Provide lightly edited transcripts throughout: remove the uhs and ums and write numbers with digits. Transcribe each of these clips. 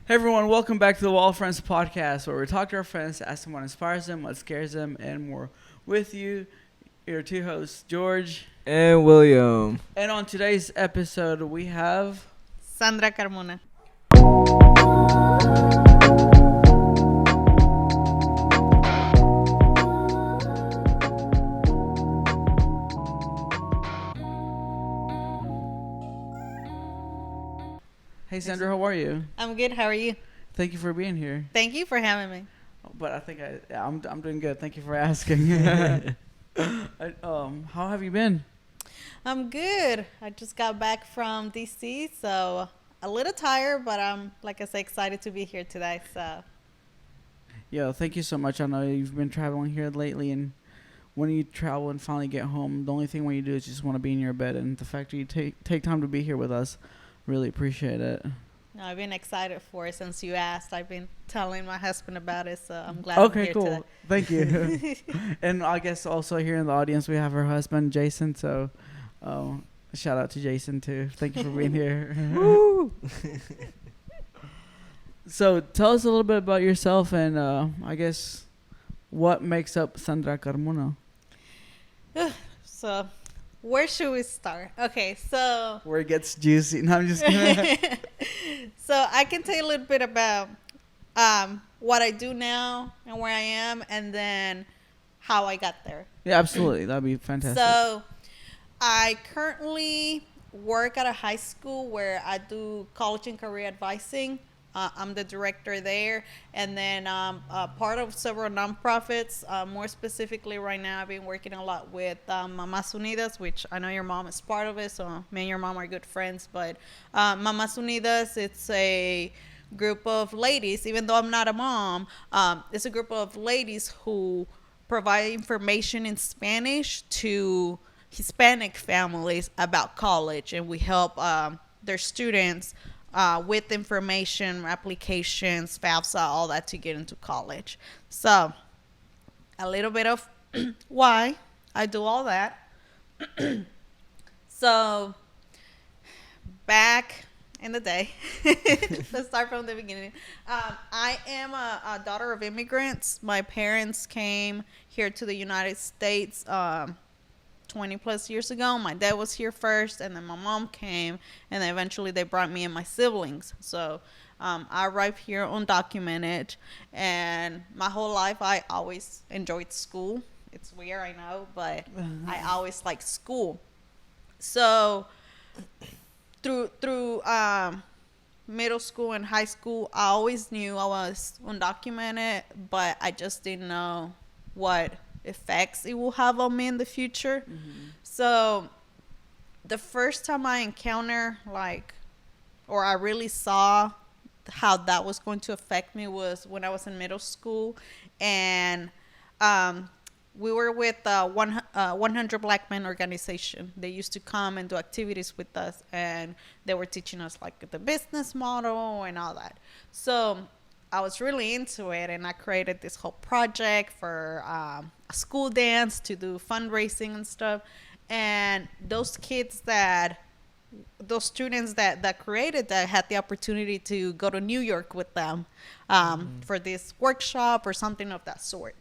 Hey everyone, welcome back to the Wall Friends podcast, where we talk to our friends, ask them what inspires them, what scares them, and more. With you, your two hosts, George and William. And on today's episode, we have Sandra Carmona. Hey Sandra, how are you? I'm good. How are you? Thank you for being here. Thank you for having me. But I think I'm doing good. Thank you for asking. How have you been? I'm good. I just got back from DC, so a little tired, but I'm, like I said, excited to be here today. So, Yeah, thank you so much. I know you've been traveling here lately, and when you travel and finally get home, the only thing when you do is just want to be in your bed. And the fact that you take time to be here with us, really appreciate it. no, I've been excited for it since you asked. I've been telling my husband about it, so I'm glad I'm here cool. today. Thank you. And I guess also here in the audience we have her husband, Jason. So shout out to Jason, too. Thank you for being here. Woo! So tell us a little bit about yourself and I guess what makes up Sandra Carmona. So, where should we start? Okay, so Where it gets juicy. No, I'm just kidding. so I can tell you a little bit about what I do now and where I am, and then how I got there. Yeah, absolutely. That'd be fantastic. So I currently work at a high school where I do college and career advising. I'm the director there, and then part of several nonprofits. More specifically, right now, I've been working a lot with Mamás Unidas, which I know your mom is part of it, so me and your mom are good friends. But Mamás Unidas, it's a group of ladies, even though I'm not a mom, it's a group of ladies who provide information in Spanish to Hispanic families about college, and we help their students with information, applications, FAFSA, all that to get into college. So, a little bit of why I do all that. So, back in the day, let's start from the beginning. I am a daughter of immigrants. My parents came here to the United States 20 plus years ago. My dad was here first, and then my mom came, and then eventually they brought me and my siblings. So I arrived here undocumented, and my whole life I always enjoyed school. It's weird, I know, but I always liked school. So through middle school and high school, I always knew I was undocumented, but I just didn't know what effects it will have on me in the future. Mm-hmm. So the first time I encountered or I really saw how that was going to affect me was when I was in middle school, and we were with 100 Black Men organization. They used to come and do activities with us, and they were teaching us like the business model and all that. So I was really into it, and I created this whole project for a school dance to do fundraising and stuff. And those students that created that had the opportunity to go to New York with them for this workshop or something of that sort.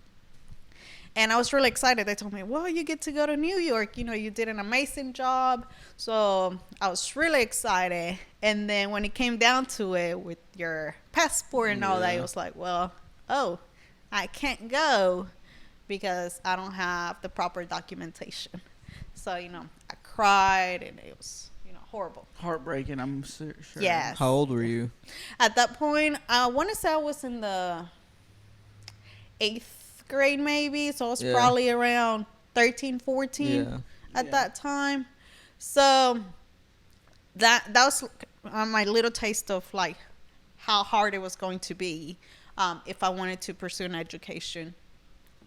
And I was really excited. They told me, well, you get to go to New York. You know, you did an amazing job. So I was really excited. And then when it came down to it with your passport and all that, it was like, well, I can't go because I don't have the proper documentation. So, I cried, and it was, horrible. Heartbreaking, I'm sure. Yes. How old were you? At that point, I want to say I was in the 8th grade maybe, so I was probably around 13, 14 at that time. So that was my little taste of like how hard it was going to be if I wanted to pursue an education.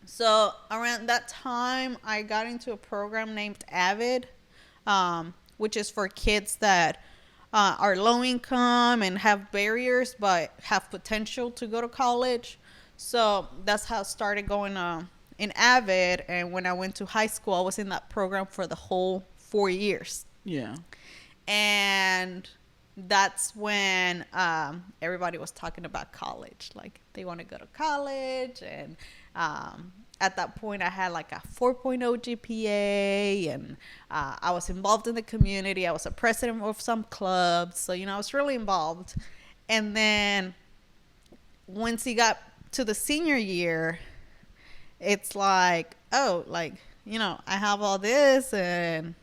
So around that time, I got into a program named AVID, which is for kids that are low income and have barriers but have potential to go to college. So that's how it started going in AVID. And when I went to high school, I was in that program for the whole 4 years. Yeah. And that's when everybody was talking about college. Like they want to go to college, and at that point I had like a 4.0 GPA, and I was involved in the community. I was a president of some clubs, so I was really involved. And then once he got to the senior year, it's like, oh, like, I have all this and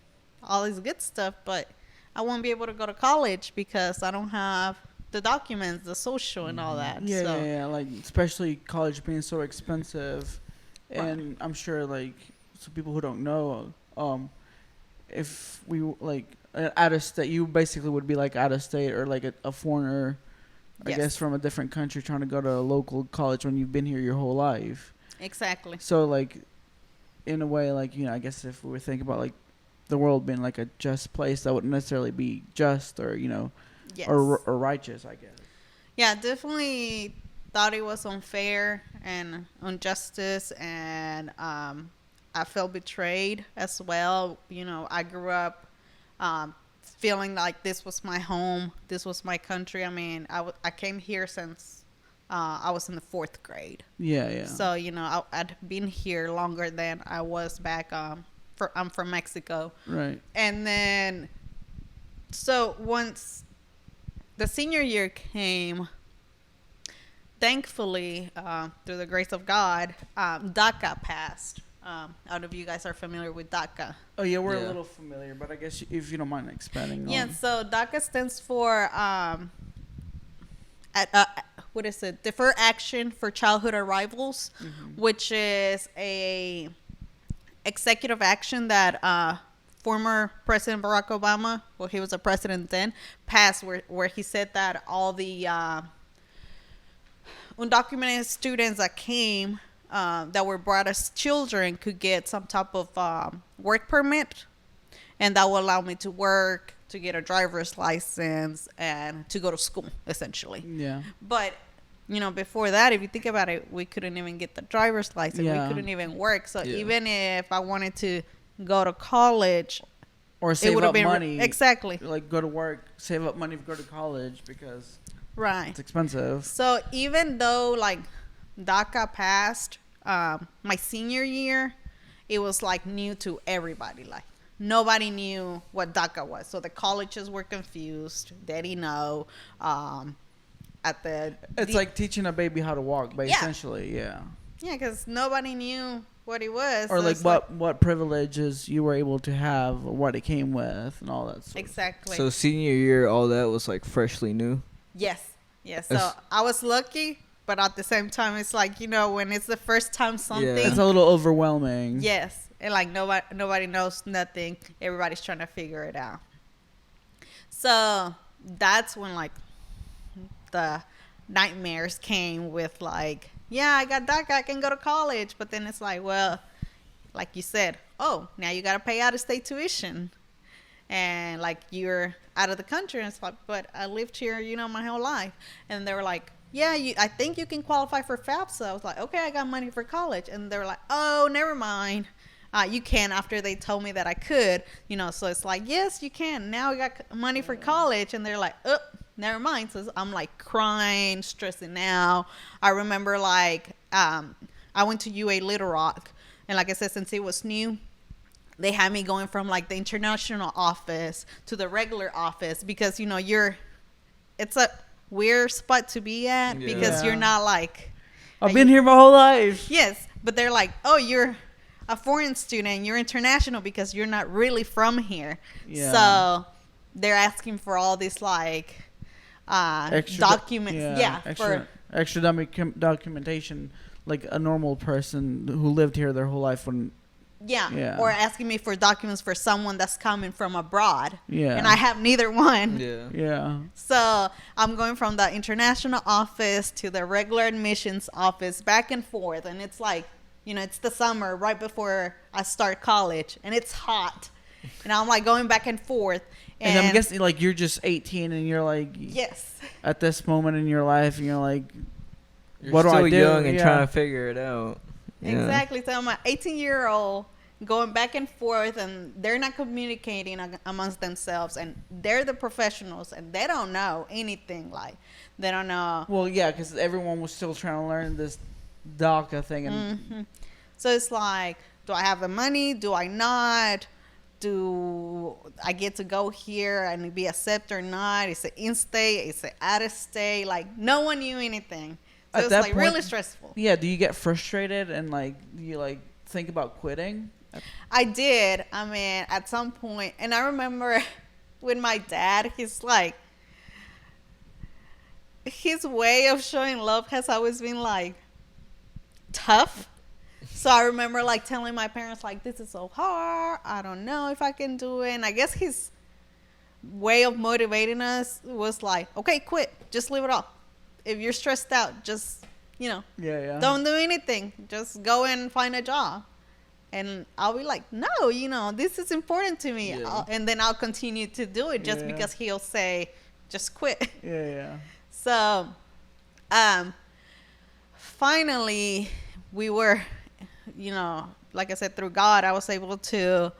all this good stuff, but I won't be able to go to college because I don't have the documents, the social and all that. Yeah, so. yeah, like especially college being so expensive, Right. and I'm sure like so people who don't know, if we like out of state, you basically would be like out of state or like a foreigner, I Yes. guess from a different country trying to go to a local college when you've been here your whole life. Exactly. So like, in a way, like I guess if we were thinking about like the world being like a just place, that wouldn't necessarily be just or Yes. or righteous, I guess. Yeah, definitely thought it was unfair and injustice, and I felt betrayed as well. I grew up feeling like this was my home, this was my country. I mean, I came here since I was in the 4th grade. Yeah, yeah. So, I'd been here longer than I was back. I'm from Mexico. Right. And then, so once the senior year came, thankfully, through the grace of God, DACA passed. I don't know if you guys are familiar with DACA. Oh yeah, we're Yeah. a little familiar, but I guess if you don't mind expanding. Yeah, so DACA stands for what is it? Deferred Action for Childhood Arrivals, which is a executive action that former President Barack Obama, well, he was a president then, passed, where he said that all the undocumented students that came, that were brought as children, could get some type of work permit, and that will allow me to work, to get a driver's license, and to go to school, essentially. Yeah. But before that, if you think about it, we couldn't even get the driver's license. Yeah. We couldn't even work. So Yeah. even if I wanted to go to college, Or save would've up been money. exactly Like go to work, save up money to go to college because right. it's expensive. So even though like DACA passed, my senior year, it was like new to everybody. Like nobody knew what DACA was. So the colleges were confused. They didn't know. It's like teaching a baby how to walk, but Yeah. essentially, yeah. Yeah, because nobody knew what it was. Or So like it's what privileges you were able to have, or what it came with, and all that. Sort exactly. So senior year, all that was like freshly new. Yes. Yes. So It's- I was lucky, but at the same time, it's like, when it's the first time something. It's a little overwhelming. Yes. And like nobody knows nothing. Everybody's trying to figure it out. So that's when like the nightmares came with like, yeah, I got DACA, I can go to college. But then it's like, well, like you said, oh, now you got to pay out of state tuition. And like you're out of the country. And it's like, but I lived here, my whole life. And they were like, yeah, I think you can qualify for FAFSA. I was like, okay, I got money for college. And they were like, oh, never mind. You can, after they told me that I could, so it's like, yes, you can. Now I got money for college. And they're like, oh, never mind. So I'm like crying, stressing out. I remember like, I went to UA Little Rock. And like I said, since it was new, they had me going from like the international office to the regular office because, it's a weird spot to be at because Yeah. you're not like, I've been here my whole life. yes, but they're like, oh, you're a foreign student, you're international because you're not really from here. Yeah. So they're asking for all this like documents. Yeah. Extra documentation, like a normal person who lived here their whole life wouldn't. Yeah. Or asking me for documents for someone that's coming from abroad. Yeah. And I have neither one. Yeah. Yeah. So I'm going from the international office to the regular admissions office, back and forth. And it's like, it's the summer right before I start college and it's hot. And I'm like going back and forth. And I'm guessing like you're just 18 and you're like, yes. at this moment in your life, and you're like, You're what do still I do? young and Yeah. trying to figure it out. Yeah. Exactly. So I'm an 18-year-old going back and forth, and they're not communicating amongst themselves, and they're the professionals, and they don't know anything. Like, they don't know. Well, yeah, because everyone was still trying to learn this DACA thing, and So it's like, do I have the money? Do I not? Do I get to go here and be accepted or not? Is it in-state? Is it out-of-state? Like, no one knew anything. So At it's that like point- really stressful. yeah, do you get frustrated and like do you like think about quitting? I did. I mean, at some point, and I remember with my dad, he's like, his way of showing love has always been like tough. So I remember like telling my parents like, this is so hard. I don't know if I can do it. And I guess his way of motivating us was like, okay, quit. Just leave it off. If you're stressed out, just, Yeah, yeah. don't do anything. Just go and find a job. And I'll be like, no, this is important to me. Yeah. And then I'll continue to do it just Yeah. because he'll say, just quit. Yeah, yeah. So, finally, we were, like I said, through God, I was able to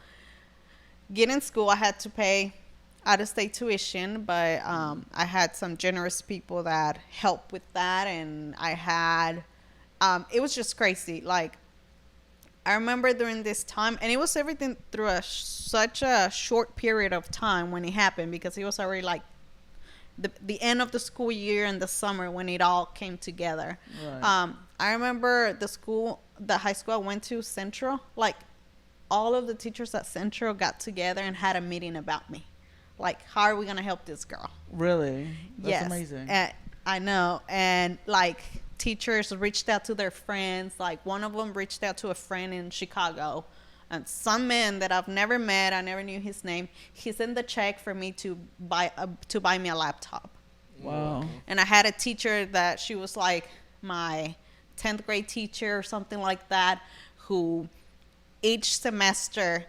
get in school. I had to pay out-of-state tuition, but I had some generous people that helped with that, and I had, it was just crazy. Like, I remember during this time, and it was everything through such a short period of time when it happened, because it was already like the end of the school year and the summer when it all came together. Right. I remember the high school I went to, Central, like all of the teachers at Central got together and had a meeting about me. Like, how are we going to help this girl? Really? That's Yes. amazing. I know. And like, teachers reached out to their friends. Like, one of them reached out to a friend in Chicago, and some man that I've never met, I never knew his name, he sent the check for me to buy me a laptop. Wow. And I had a teacher that she was like my 10th grade teacher or something like that, who each semester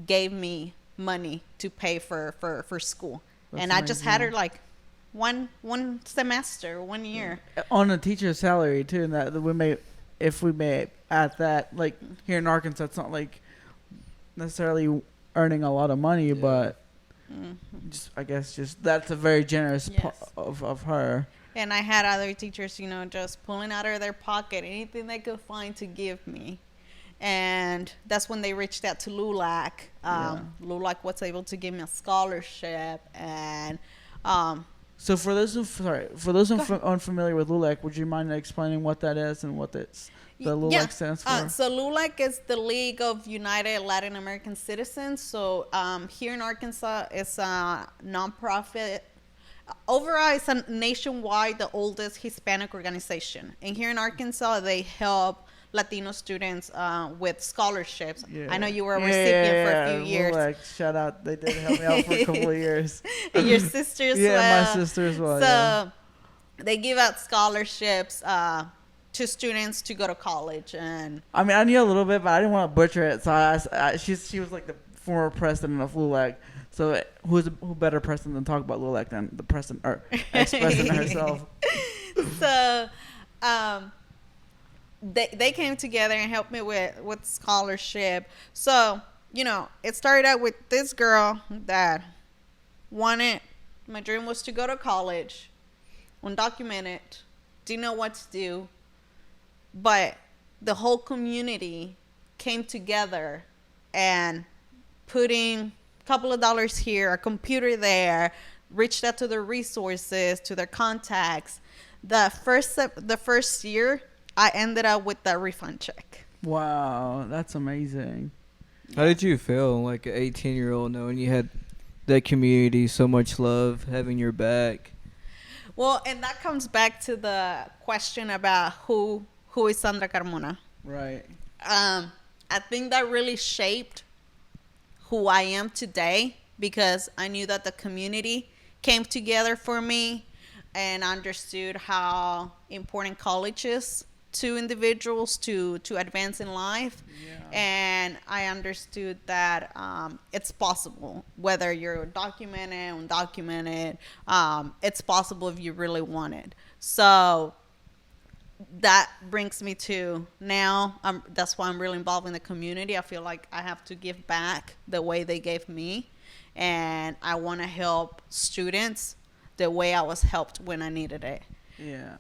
gave me money to pay for school. That's And I just had her amazing. like one semester, 1 year. On a teacher's salary too, and that if we may add that, like here in Arkansas, it's not like necessarily earning a lot of money, Yeah. but I guess that's a very generous part Yes. of her. And I had other teachers, just pulling out of their pocket anything they could find to give me. And that's when they reached out to LULAC. LULAC was able to give me a scholarship. And So for those unfamiliar with LULAC, would you mind explaining what that is and what the LULAC stands for? So LULAC is the League of United Latin American Citizens. So here in Arkansas, it's a nonprofit. Overall, it's a nationwide, the oldest Hispanic organization. And here in Arkansas, they help Latino students with scholarships. I know you were a recipient for a few years. LULAC, shout out. They did help me out for a couple of years. And your sister as Yeah, well. my sister as well. So yeah. they give out scholarships to students to go to college. And I mean, I knew a little bit, but I didn't want to butcher it. So she was like the former president of LULAC. So who better person than talk about LULAC than the president or ex-president herself? So they came together and helped me with scholarship. So, it started out with this girl that my dream was to go to college, undocumented, didn't know what to do. But the whole community came together and putting a couple of dollars here, a computer there, reached out to their resources, to their contacts. The first year, I ended up with a refund check. Wow, that's amazing. How did you feel, like an 18-year-old, knowing you had that community, so much love, having your back? Well, and that comes back to the question about who is Sandra Carmona. Right. I think that really shaped who I am today, because I knew that the community came together for me and understood how important college is to individuals to advance in life. Yeah. And I understood that it's possible, whether you're documented, undocumented, it's possible if you really want it. So that brings me to now. That's why I'm really involved in the community. I feel like I have to give back the way they gave me, and I want to help students the way I was helped when I needed it. Yeah.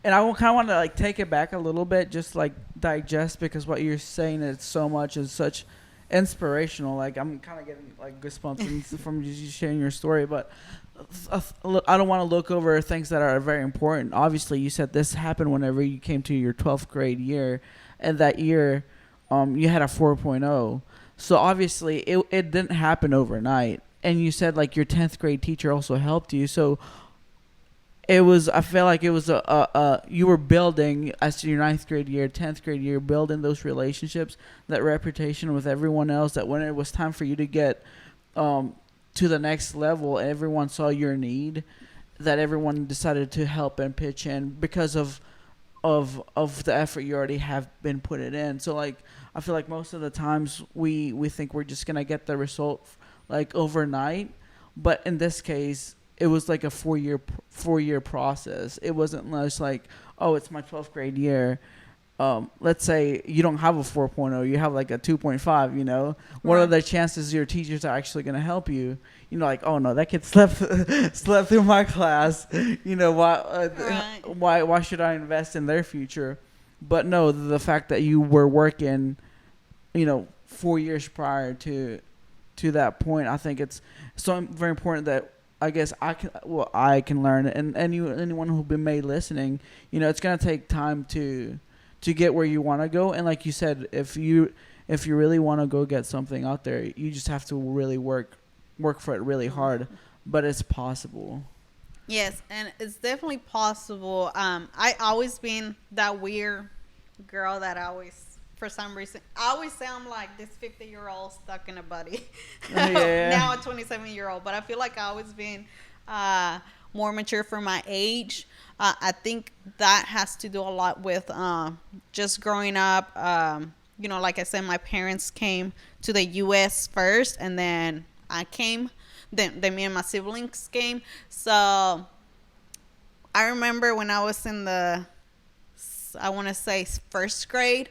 And I kind of want to like take it back a little bit, just like digest, because what you're saying is so much is such inspirational. Like I'm kind of getting like goosebumps from you sharing your story, but I don't want to look over things that are very important. Obviously, you said this happened whenever you came to your 12th grade year, and that year, you had a 4.0. So obviously, it didn't happen overnight. And you said like your 10th grade teacher also helped you. So I feel like it was you were building as your 9th grade year, 10th grade year, building those relationships, that reputation with everyone else, that when it was time for you to get to the next level, everyone saw your need, that everyone decided to help and pitch in because of the effort you already have been putting in. So like I feel like most of the times we think we're just gonna get the result like overnight, but in this case it was like a 4-year process. It wasn't just like, oh, it's my 12th grade year. Let's say you don't have a 4.0, you have like a 2.5, you know, what are the chances your teachers are actually going to help you? You know, like, oh no, that kid slept through my class. You know, why should I invest in their future? But no, the fact that you were working, you know, 4 years prior to that point, I think it's so very important that I guess I can learn, and anyone who may listening, you know, it's going to take time to get where you want to go. And like you said, if you really want to go get something out there, you just have to really work for it really hard, but it's possible. Yes, and it's definitely possible. I always been that weird girl that always, for some reason, I always sound like this 50-year-old stuck in a body. Yeah. Now a 27-year-old, but I feel like I always been more mature for my age. I think that has to do a lot with just growing up. You know, like I said, my parents came to the U.S. first, and then I came. Then me and my siblings came. So I remember when I was in I want to say first grade,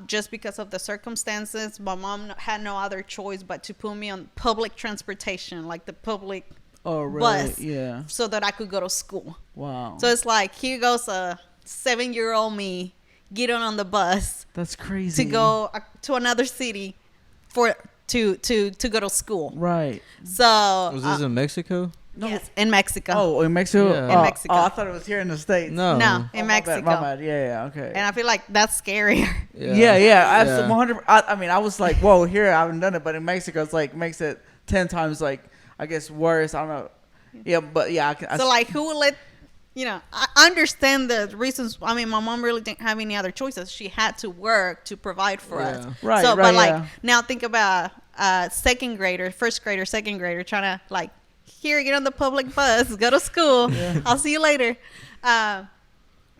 just because of the circumstances, my mom had no other choice but to put me on public transportation, like the public bus, Yeah. so that I could go to school. Wow. So it's like, here goes a 7-year-old me getting on the bus That's crazy. to go to another city to go to school. Right. So Was this in Mexico? No. yes, in Mexico. Oh, in Mexico? Yeah. In Mexico. Oh, I thought it was here in the States. No. No, in Oh, Mexico. My bad. Yeah, okay. And I feel like that's scarier. Yeah. Absolutely. 100. I mean, I was like, whoa, here I haven't done it, but in Mexico, it's like makes it 10 times like I guess worse. I don't know. Yeah, but yeah. So like, who would let? You know, I understand the reasons. I mean, my mom really didn't have any other choices. She had to work to provide for us. Right. So, right, but like yeah. now, think about second grader, first grader, second grader trying to like, here, get on the public bus, go to school. Yeah. I'll see you later. And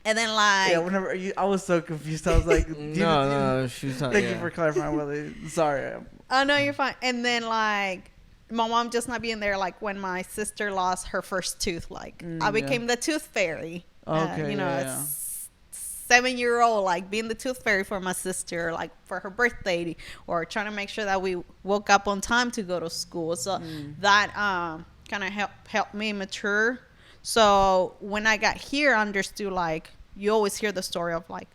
then like, Yeah, whenever I was so confused, I was like, No, she's not. Thank you for clarifying, Willie. Sorry. oh no, you're fine. And then like, my mom just not being there, like when my sister lost her first tooth, like I became the tooth fairy. Okay, You know, yeah. a 7-year-old, like being the tooth fairy for my sister, like for her birthday, or trying to make sure that we woke up on time to go to school. So that kind of helped me mature. So when I got here, I understood, like, you always hear the story of like,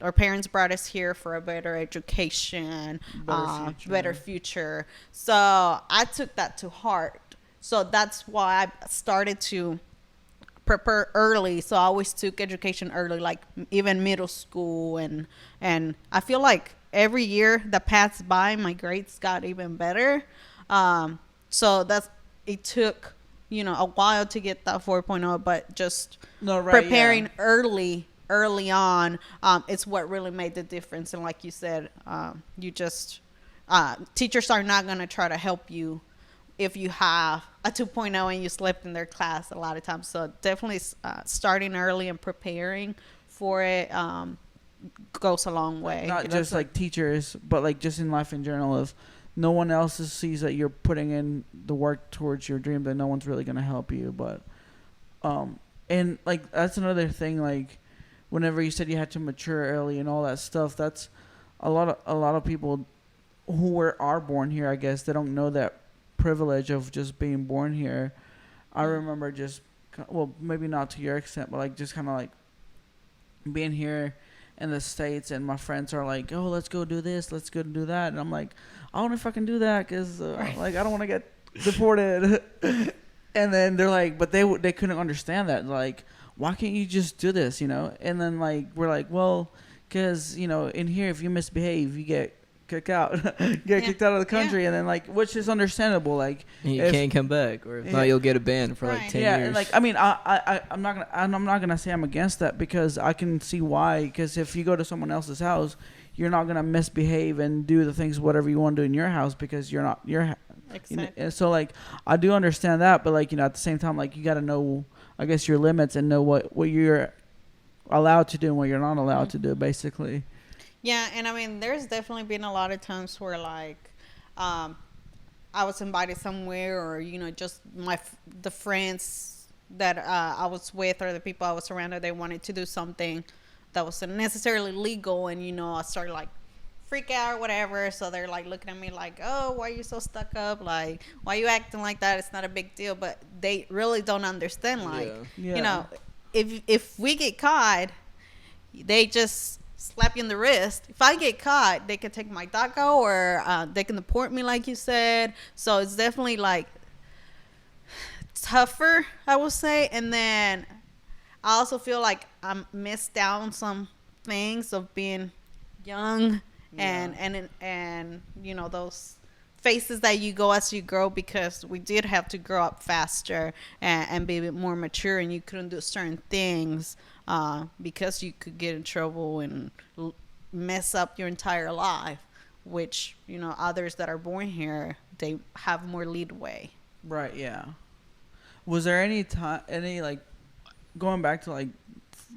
our parents brought us here for a better education, better future. So I took that to heart. So that's why I started to prepare early. So I always took education early, like even middle school. And I feel like every year that passed by, my grades got even better. So it took, you know, a while to get that 4.0, but just preparing early on, it's what really made the difference. And like you said, you just teachers are not going to try to help you if you have a 2.0 and you slept in their class a lot of times. So definitely starting early and preparing for it goes a long way. Not just like teachers, but like just in life in general. If no one else sees that you're putting in the work towards your dream, then no one's really going to help you. But and like that's another thing, like whenever you said you had to mature early and all that stuff, that's a lot of people who are born here, I guess, they don't know that privilege of just being born here. I remember just, well, maybe not to your extent, but like just kind of like being here in the States, and my friends are like, oh, let's go do this, let's go do that. And I'm like, I don't know if I can do that because like I don't want to get deported. And then they're like, but they couldn't understand that. Like, why can't you just do this, you know? And then like we're like, well, because, you know, in here, if you misbehave, you get kicked out, kicked out of the country, and then like, which is understandable. Like, You can't come back, or if not, you'll get a ban for like 10 years. Like, I mean, I'm not gonna say I'm against that, because I can see why. Because if you go to someone else's house, you're not gonna misbehave and do the things whatever you want to do in your house, because you're not Exactly. you know, so like I do understand that, but like, you know, at the same time, like you got to know, I guess, your limits and know what you're allowed to do and what you're not allowed to do, basically. Yeah, and I mean, there's definitely been a lot of times where like, I was invited somewhere, or you know, just the friends that I was with, or the people I was surrounded, they wanted to do something that wasn't necessarily legal, and you know, I started like freak out or whatever. So they're like looking at me like, oh, why are you so stuck up? Like, why are you acting like that? It's not a big deal. But they really don't understand. Like, you know, if we get caught, they just slap you in the wrist. If I get caught, they could take my DACA, or they can deport me, like you said. So it's definitely like tougher, I would say. And then I also feel like I missed out on some things of being young, and you know, those phases that you go as you grow, because we did have to grow up faster and be a bit more mature, and you couldn't do certain things because you could get in trouble and mess up your entire life, which, you know, others that are born here, they have more leadway. Right. Yeah. Was there any time, like, going back to like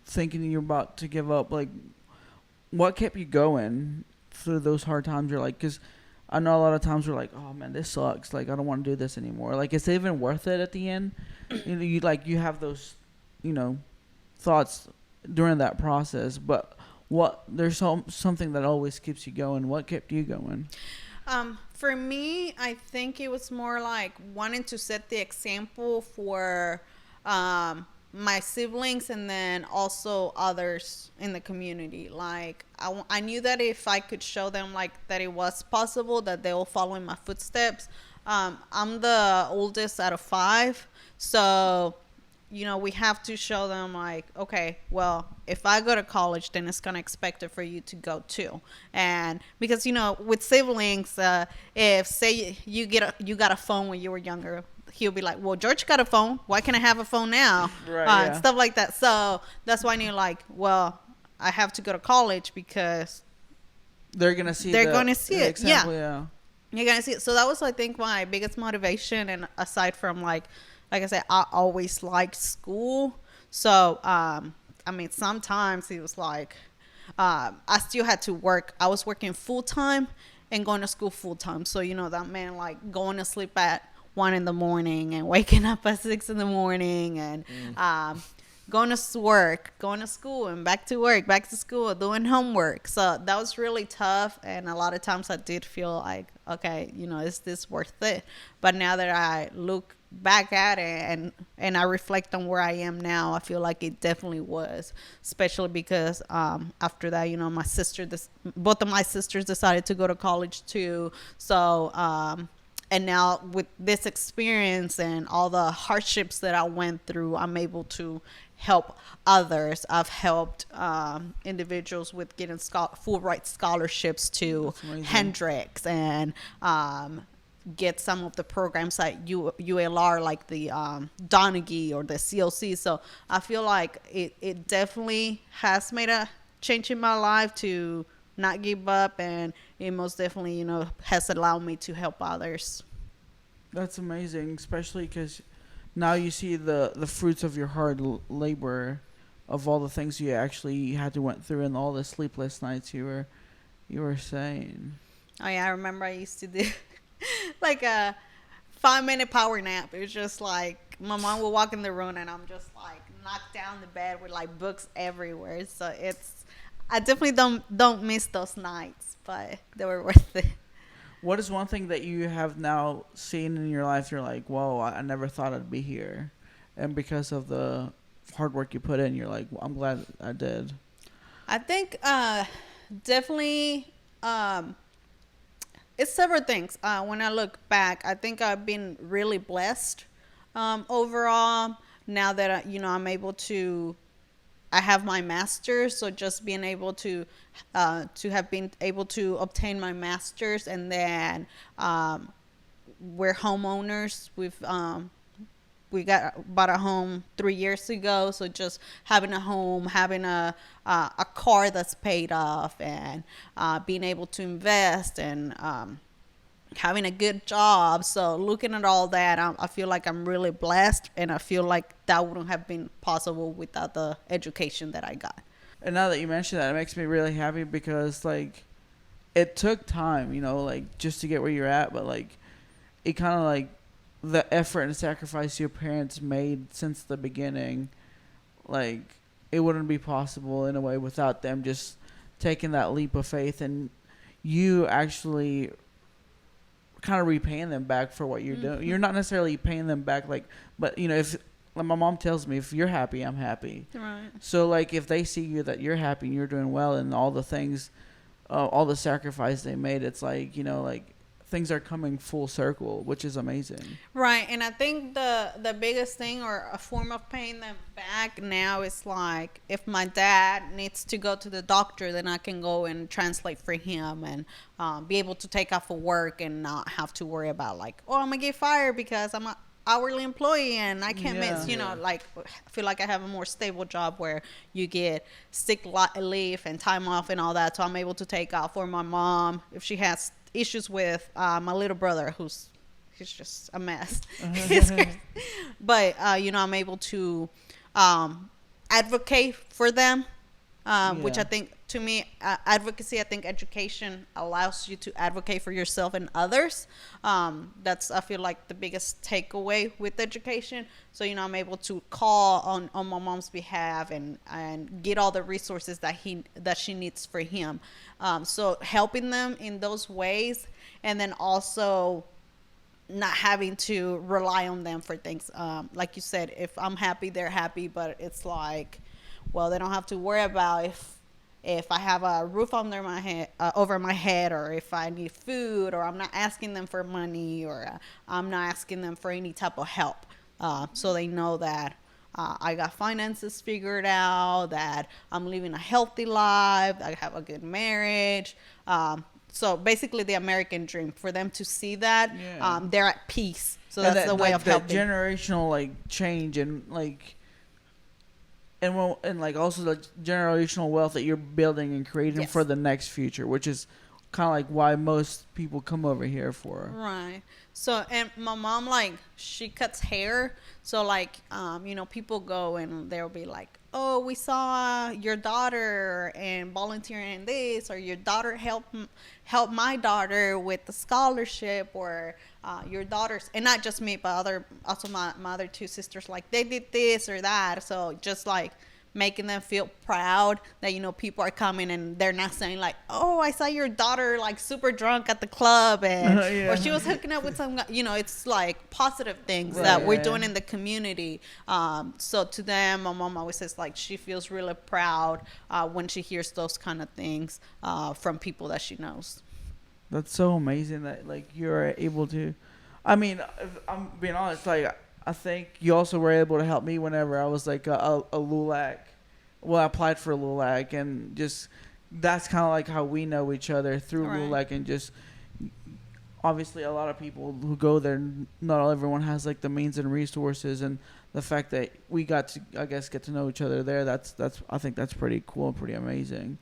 thinking you're about to give up, like, what kept you going through those hard times? You're like, because I know a lot of times we're like, oh man, this sucks, like I don't want to do this anymore. Like, is it even worth it at the end? You know, you have those, you know, thoughts during that process, but there's something that always keeps you going. What kept you going? For me, I think it was more like wanting to set the example for my siblings, and then also others in the community. Like, I knew that if I could show them like that it was possible, that they will follow in my footsteps. I'm the oldest out of 5, so you know, we have to show them like, okay, well, if I go to college, then it's gonna expect it for you to go too. And because, you know, with siblings, if say you got a phone when you were younger, he'll be like, well, George got a phone, why can't I have a phone now? Right, yeah. Stuff like that. So that's why I knew, like, well, I have to go to college, because They're gonna see they're the, gonna see the it. example, Yeah, you're gonna see it. So that was, I think, my biggest motivation. And aside from like I said, I always liked school. So I mean, sometimes it was like I still had to work. I was working full time and going to school full time. So, you know, that meant like going to sleep at 1 in the morning and waking up at 6 in the morning, and going to work, going to school, and back to work, back to school, doing homework. So that was really tough. And a lot of times I did feel like, okay, you know, is this worth it? But now that I look back at it and I reflect on where I am now, I feel like it definitely was, especially because after that, you know, both of my sisters decided to go to college too. So and now with this experience and all the hardships that I went through, I'm able to help others. I've helped individuals with getting full ride scholarships to Hendrix, and get some of the programs like ULR, like the Donaghy or the COC. So I feel like it definitely has made a change in my life to not give up, and it most definitely, you know, has allowed me to help others. That's amazing, especially because now you see the fruits of your hard labor, of all the things you actually had to went through, and all the sleepless nights you were saying. Oh yeah, I remember I used to do like a 5-minute power nap. It was just like my mom would walk in the room and I'm just like knocked down the bed with like books everywhere. So I definitely don't miss those nights, but they were worth it. What is one thing that you have now seen in your life? You're like, whoa, I never thought I'd be here, and because of the hard work you put in, you're like, well, I'm glad I did. I think definitely it's several things. When I look back, I think I've been really blessed overall. Now that I'm able to, I have my master's. So just being able to have been able to obtain my master's, and then we're homeowners. We bought a home 3 years ago. So just having a home, having a car that's paid off, and being able to invest, and having a good job. So looking at all that, I feel like I'm really blessed, and I feel like that wouldn't have been possible without the education that I got. And now that you mention that, it makes me really happy because like it took time, like just to get where you're at, but like it kind of like the effort and sacrifice your parents made since the beginning, like it wouldn't be possible in a way without them just taking that leap of faith, and you actually kind of repaying them back for what you're doing. You're not necessarily paying them back, like, but if like my mom tells me, if you're happy, I'm happy. Right. So like if they see you that you're happy and you're doing well, and all the things, all the sacrifice they made, it's like like things are coming full circle, which is amazing. Right. And I think the biggest thing, or a form of paying them back now, is like if my dad needs to go to the doctor, then I can go and translate for him, and be able to take off of work and not have to worry about like, oh, I'm gonna get fired because I'm a hourly employee and I can't miss, like I feel like I have a more stable job where you get sick leave and time off and all that. So I'm able to take off. For my mom, if she has issues with my little brother, he's just a mess. But I'm able to advocate for them, which I think, to me, advocacy, I think education allows you to advocate for yourself and others. That's, I feel like, the biggest takeaway with education. So I'm able to call on my mom's behalf and get all the resources that she needs for him. So helping them in those ways, and then also not having to rely on them for things. Like you said, if I'm happy, they're happy, but it's like, well, they don't have to worry about if I have a roof under my head, over my head, or if I need food, or I'm not asking them for money, or I'm not asking them for any type of help. So they know that I got finances figured out, that I'm living a healthy life, I have a good marriage. So basically the American dream, for them to see that, they're at peace. So that's the way of helping. Generational like change, and like and like also the generational wealth that you're building and creating for the next future, which is kind of like why most people come over here for. Right. So, and my mom, like, she cuts hair. So, like, people go and they'll be like, oh, we saw your daughter and volunteering in this, or your daughter help my daughter with the scholarship, or your daughters, and not just me, but also my other two sisters, like, they did this or that. So just like making them feel proud that people are coming, and they're not saying like, oh, I saw your daughter like super drunk at the club, and or she was hooking up with some guy. It's like positive things that we're doing in the community. So to them, my mom always says like she feels really proud when she hears those kind of things from people that she knows. That's so amazing that like you're able to. I mean, if I'm being honest, like I think you also were able to help me whenever I was like a LULAC. Well, I applied for a LULAC, and just that's kind of like how we know each other through LULAC, and just obviously a lot of people who go there, not everyone has like the means and resources, and the fact that we got to, I guess, get to know each other there, that's I think that's pretty cool and pretty amazing.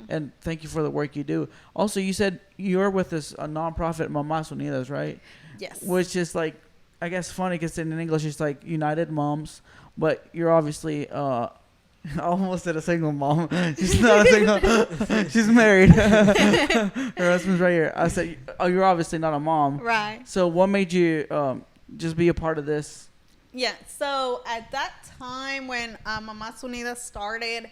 And thank you for the work you do. Also, you said you're with this a nonprofit, Mamás Unidas, right? Yes. Which is like, I guess, funny because in English it's like United Moms, but you're obviously I almost said a single mom. She's not a single. She's married. Her husband's right here. I said, oh, you're obviously not a mom. Right. So what made you just be a part of this Yeah. So at that time when Mamás Unidas started,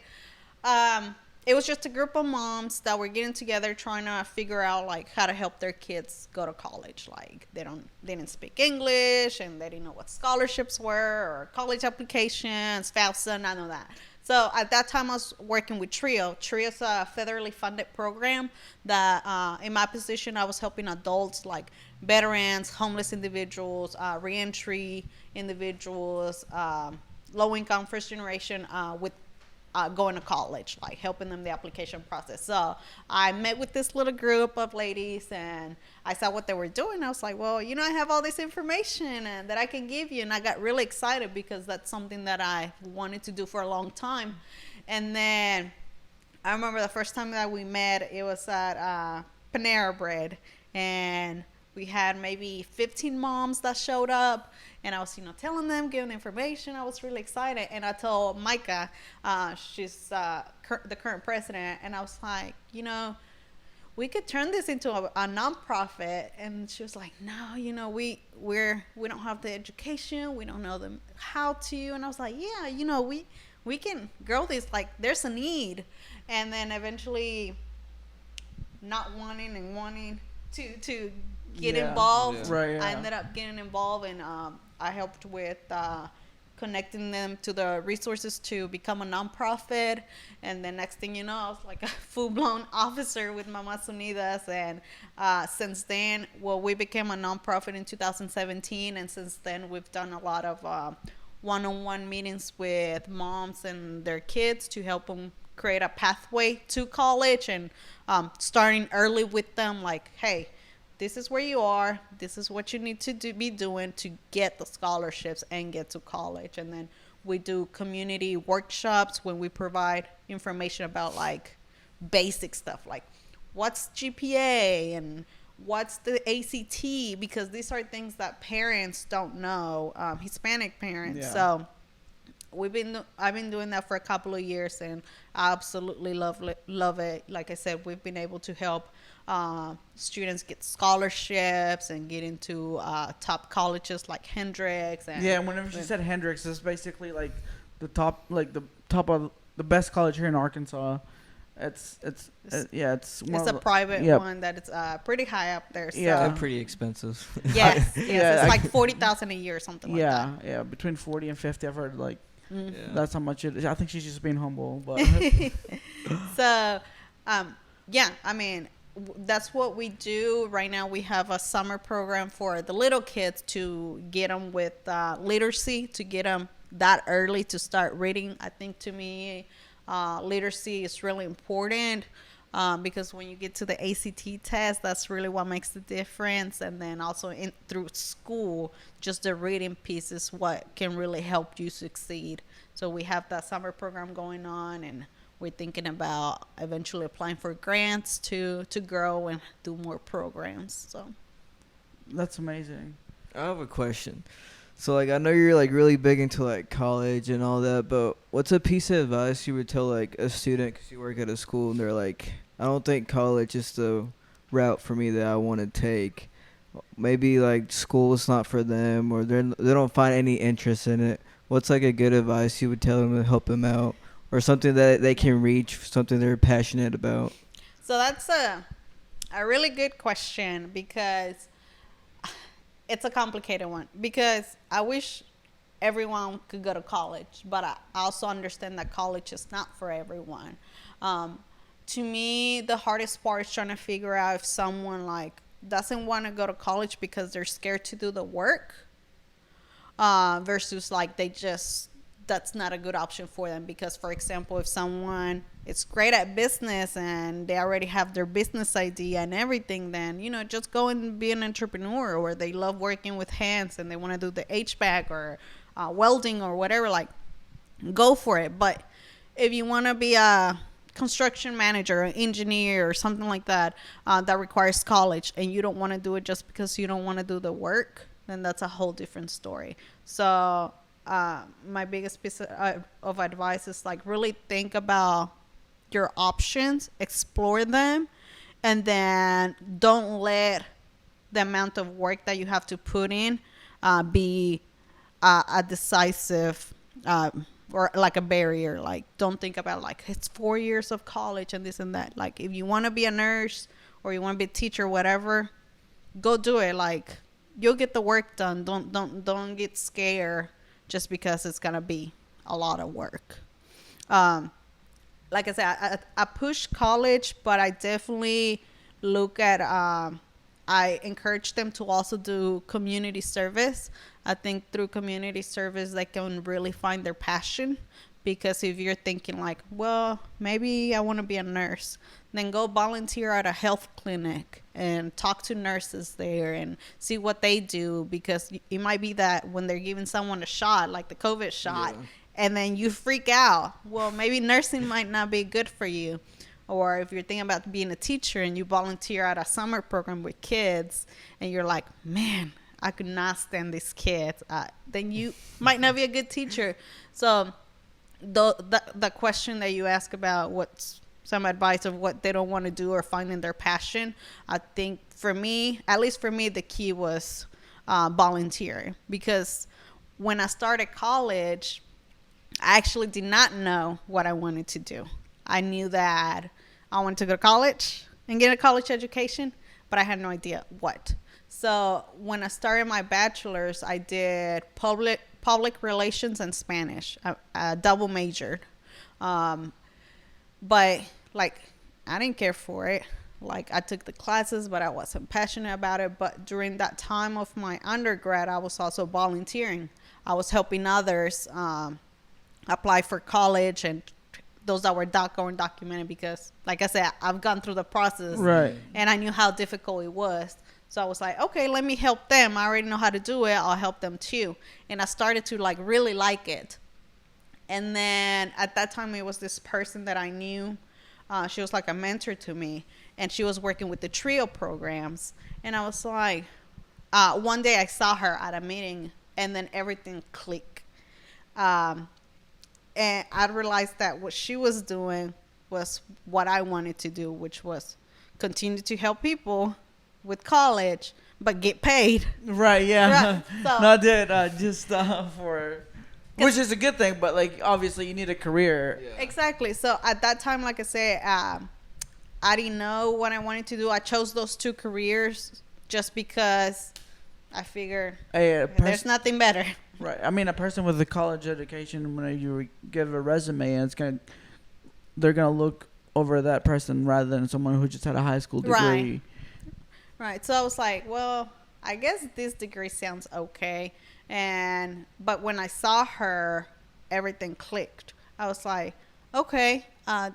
um, it was just a group of moms that were getting together trying to figure out like how to help their kids go to college. Like they didn't speak English and they didn't know what scholarships were or college applications, FAFSA, none of that. So at that time, I was working with TRIO. TRIO is a federally funded program that, in my position, I was helping adults like veterans, homeless individuals, reentry individuals, low income, first generation, with going to college, like helping them the application process. So I met with this little group of ladies and I saw what they were doing. I was like, well, I have all this information and that I can give you. And I got really excited because that's something that I wanted to do for a long time. And then I remember the first time that we met, it was at Panera Bread. And we had maybe 15 moms that showed up, and I was, telling them, giving information. I was really excited, and I told Micah, she's the current president, and I was like, we could turn this into a nonprofit. And she was like, no, we don't have the education, we don't know them how to. And I was like, yeah, we can grow this. Like, there's a need. And then eventually, not wanting and wanting to get involved. Yeah. Right, yeah. I ended up getting involved, and I helped with connecting them to the resources to become a nonprofit. And the next thing you know, I was like a full-blown officer with Mamás Unidas. And since then, we became a nonprofit in 2017, and since then we've done a lot of one-on-one meetings with moms and their kids to help them create a pathway to college, and starting early with them, like, hey, this is where you are, this is what you need to be doing to get the scholarships and get to college. And then we do community workshops when we provide information about like basic stuff, like what's GPA and what's the ACT, because these are things that parents don't know, Hispanic parents. Yeah. So I've been doing that for a couple of years, and I absolutely love it. Like I said, we've been able to help students get scholarships and get into top colleges like Hendrix. And Yeah, whenever she said Hendrix, it's basically like the top of the best college here in Arkansas. It's a private one that it's pretty high up there. So. Yeah. And pretty expensive. Yes, Yeah, it's like $40,000 a year or something like that. Yeah, between 40 and 50. I've heard like Mm-hmm. that's how much it is. I think she's just being humble, but So, I mean, that's what we do right now. We have a summer program for the little kids to get them with literacy, to get them that early to start reading. I think, to me, literacy is really important, because when you get to the ACT test, that's really what makes the difference. And then also through school, just the reading piece is what can really help you succeed. So we have that summer program going on, and we're thinking about eventually applying for grants to grow and do more programs. So that's amazing. I have a question. So, like, I know you're, like, really big into, like, college and all that, but what's a piece of advice you would tell, like, a student, because you work at a school, and they're like, I don't think college is the route for me that I want to take. Maybe, like, school is not for them, or they don't find any interest in it. What's, like, a good advice you would tell them to help them out? Or something that they can reach, something they're passionate about? So that's a really good question, because it's a complicated one, because I wish everyone could go to college, but I also understand that college is not for everyone. To me, the hardest part is trying to figure out if someone like doesn't want to go to college because they're scared to do the work, versus like that's not a good option for them. Because, for example, if someone is great at business and they already have their business idea and everything, then, just go and be an entrepreneur. Or they love working with hands and they want to do the HVAC or welding or whatever, like, go for it. But if you want to be a construction manager or engineer or something like that, that requires college, and you don't want to do it just because you don't want to do the work, then that's a whole different story. So my biggest piece of advice is, like, really think about your options, explore them, and then don't let the amount of work that you have to put in be a decisive or like a barrier. Like, don't think about like it's 4 years of college and this and that. Like, if you want to be a nurse or you want to be a teacher, whatever, go do it. Like, you'll get the work done. Don't get scared just because it's gonna be a lot of work. Like I said, I push college, but I definitely look at I encourage them to also do community service. I think through community service they can really find their passion, because if you're thinking like, well, maybe I want to be a nurse, then go volunteer at a health clinic and talk to nurses there and see what they do, because it might be that when they're giving someone a shot, like the COVID shot, and then you freak out, well, maybe nursing might not be good for you. Or if you're thinking about being a teacher and you volunteer at a summer program with kids and you're like, man, I could not stand these kids, then you might not be a good teacher. So the question that you ask about what's some advice of what they don't want to do or finding their passion, I think for me, at least for me, the key was volunteering. Because when I started college, I actually did not know what I wanted to do. I knew that I wanted to go to college and get a college education, but I had no idea what. So when I started my bachelor's, I did public relations and Spanish. I double majored. But like, I didn't care for it. Like, I took the classes, but I wasn't passionate about it. But during that time of my undergrad, I was also volunteering. I was helping others apply for college, and those that were DACA or undocumented, because like I said, I've gone through the process, Right. and I knew how difficult it was. So I was like, okay, let me help them. I already know how to do it. I'll help them too. And I started to like really like it. And then at that time, it was this person that I knew. She was like a mentor to me, and she was working with the TRIO programs. And I was like, one day I saw her at a meeting, and then everything clicked. And I realized that what she was doing was what I wanted to do, which was continue to help people with college, but get paid. Right, yeah. Right, so- Not that just for, which is a good thing, but like obviously you need a career. Yeah. Exactly. So at that time, like I said, I didn't know what I wanted to do. I chose those two careers just because I figured there's nothing better. Right. I mean, a person with a college education, when you give a resume, and they're gonna look over that person rather than someone who just had a high school degree. Right. So I was like, well, I guess this degree sounds okay. But when I saw her, everything clicked. I was like, okay, I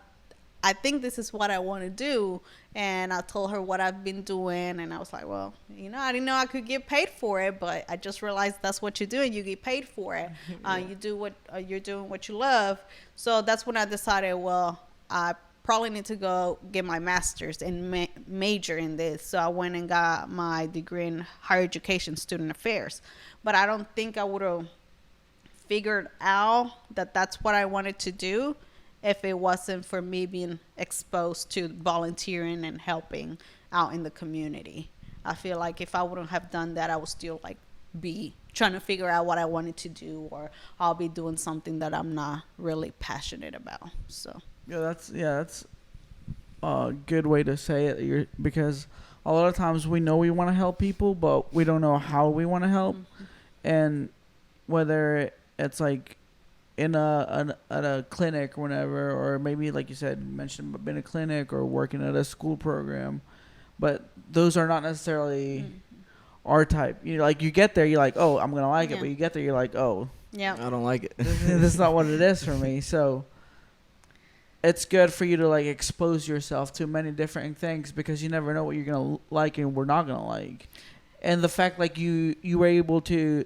think this is what I want to do. And I told her what I've been doing. And I was like, well, I didn't know I could get paid for it, but I just realized that's what you do, and you get paid for it. You do what you're doing, what you love. So that's when I decided, well, I probably need to go get my master's and major in this. So I went and got my degree in higher education, student affairs. But I don't think I would have figured out that that's what I wanted to do if it wasn't for me being exposed to volunteering and helping out in the community. I feel like if I wouldn't have done that, I would still like be trying to figure out what I wanted to do, or I'll be doing something that I'm not really passionate about. So that's a good way to say it. Because a lot of times we know we want to help people, but we don't know how we want to help. Mm-hmm. And whether it's like in a clinic or whatever, or maybe like you said, mentioned in a clinic or working at a school program, but those are not necessarily our type. Like you get there, you're like, oh, I'm gonna like it, but you get there, you're like, oh, yeah, I don't like it. this is not what it is for me. So it's good for you to like expose yourself to many different things, because you never know what you're gonna like and we're not gonna like. And the fact like you were able to,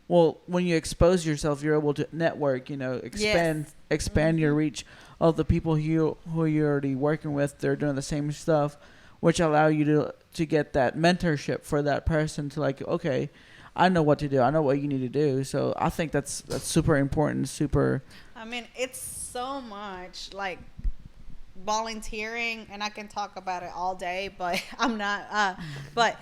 well, when you expose yourself, you're able to network, expand your reach of the people who you're already working with. They're doing the same stuff, which allow you to get that mentorship for that person to like, okay, I know what to do. I know what you need to do. So I think that's super important. I mean, it's so much like volunteering, and I can talk about it all day, but I'm not. But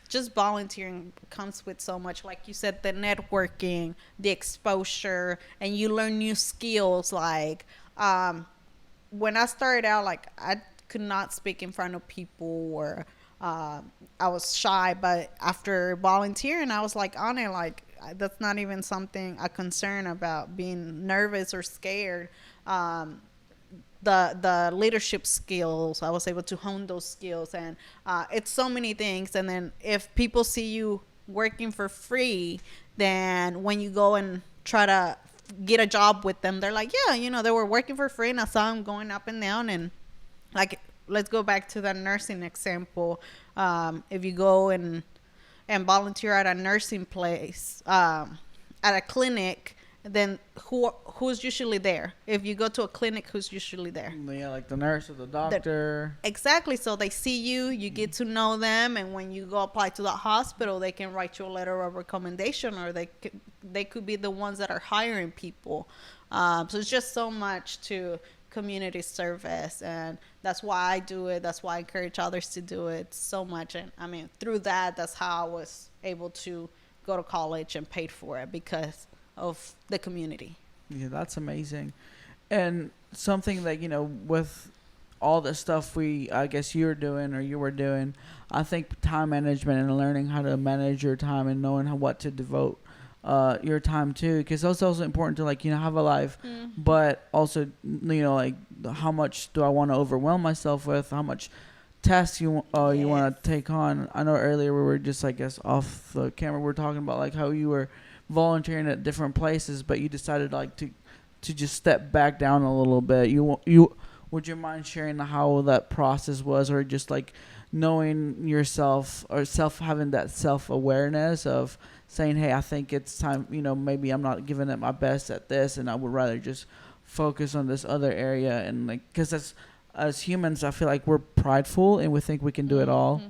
just volunteering comes with so much, like you said, the networking, the exposure, and you learn new skills. Like when I started out, like I could not speak in front of people, or I was shy. But after volunteering, I was like on it, like that's not even something I concern about being nervous or scared. The leadership skills, I was able to hone those skills, and it's so many things. And then if people see you working for free, then when you go and try to get a job with them, they're like, yeah, they were working for free, and I saw them going up and down. And like, let's go back to the nursing example. If you go and volunteer at a nursing place, at a clinic, then who's usually there? If you go to a clinic, who's usually there? Yeah, like the nurse or the doctor. Exactly. So they see you, you get to know them, and when you go apply to the hospital, they can write you a letter of recommendation, or they could be the ones that are hiring people. So it's just so much to community service, and that's why I do it. That's why I encourage others to do it so much. And I mean, through that's how I was able to go to college and paid for it, because of the community. Yeah, that's amazing. And something that, with all the stuff I guess you were doing, I think time management and learning how to manage your time and knowing what to devote your time to, because it's also important to, like, have a life, but also, like, how much do I want to overwhelm myself with, how much tasks you want to take on. I know earlier we were just, I guess, off the camera, we were talking about, like, how you were volunteering at different places, but you decided, like, to just step back down a little bit. You would you mind sharing how that process was, or just, like, knowing yourself, or having that self-awareness of saying, hey, I think it's time, maybe I'm not giving it my best at this, and I would rather just focus on this other area. And, like, because as humans, I feel like we're prideful and we think we can do it all.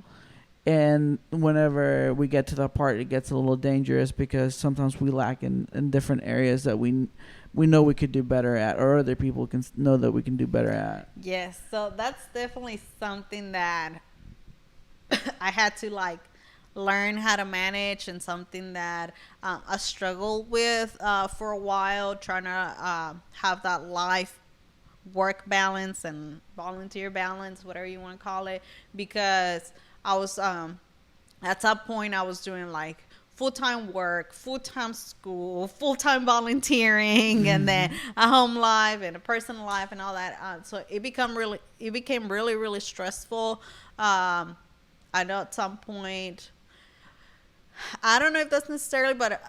And whenever we get to that part, it gets a little dangerous, because sometimes we lack in different areas that we know we could do better at, or other people can know that we can do better at. Yes, so that's definitely something that I had to, like, learn how to manage, and something that I struggled with for a while, trying to have that life work balance and volunteer balance, whatever you want to call it, because I was at some point I was doing, like, full-time work, full-time school, full-time volunteering, and then a home life and a personal life and all that. So it became really, really stressful. I know at some point, I don't know if that's necessarily, but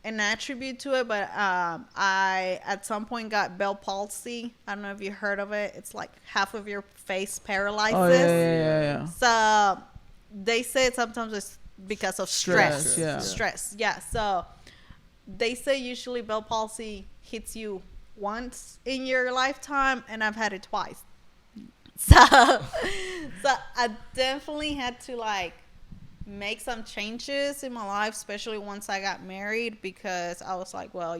an attribute to it, but I at some point got Bell palsy. I don't know if you heard of it. It's like half of your face paralyzes. Oh, yeah. So they say sometimes it's because of stress. Stress. Yeah. So they say usually Bell palsy hits you once in your lifetime, and I've had it twice. So I definitely had to, like, make some changes in my life, especially once I got married, because I was like, well,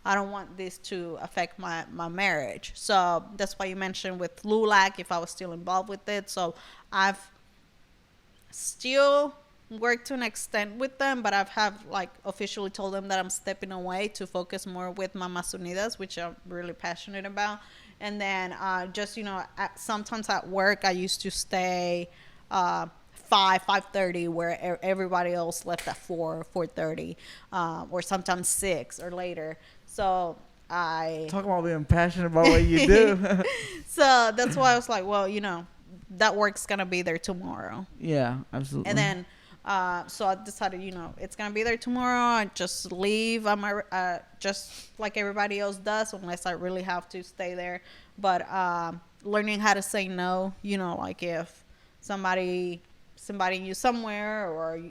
I don't want this to affect my marriage. So that's why you mentioned with LULAC, if I was still involved with it. So I've still worked to an extent with them, but I've like officially told them that I'm stepping away to focus more with Mamas Unidas, which I'm really passionate about. And then just, sometimes at work I used to stay 5:30, where everybody else left at 4:30, or sometimes 6 or later. So I talk about being passionate about what you do. So that's why I was like, well, that work's gonna be there tomorrow. Yeah, absolutely. And then so I decided, it's gonna be there tomorrow. I just leave. Just like everybody else does, unless I really have to stay there. But learning how to say no, like if somebody you somewhere, or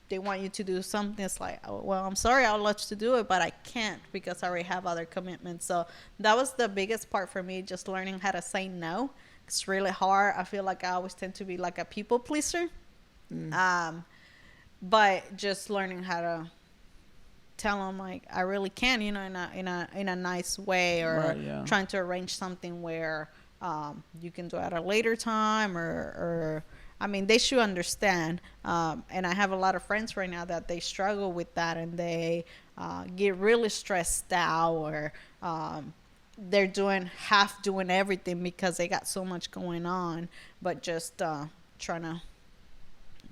they want you to do something, it's like, oh, well, I'm sorry, I'd love to do it, but I can't, because I already have other commitments. So that was the biggest part for me, just learning how to say no. It's really hard. I feel like I always tend to be like a people pleaser. But just learning how to tell them, like, I really can, in a nice way, or right, yeah. Trying to arrange something where you can do it at a later time, or I mean, they should understand. And I have a lot of friends right now that they struggle with that, and they get really stressed out, or they're doing everything because they got so much going on, but just trying to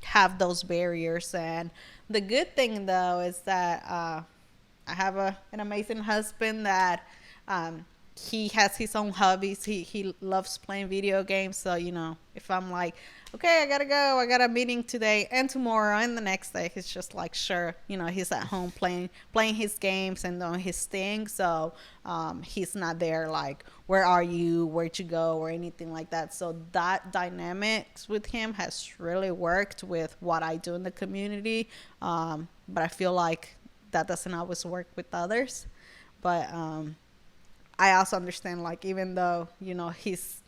have those barriers. And the good thing though is that I have an amazing husband that he has his own hobbies. He loves playing video games. So, if I'm like, okay, I gotta go, I got a meeting today and tomorrow and the next day, he's just like, sure. He's at home playing his games and doing his thing. So he's not there like, where are you, where'd you go, or anything like that. So that dynamics with him has really worked with what I do in the community. But I feel like that doesn't always work with others. But I also understand, like, even though, he's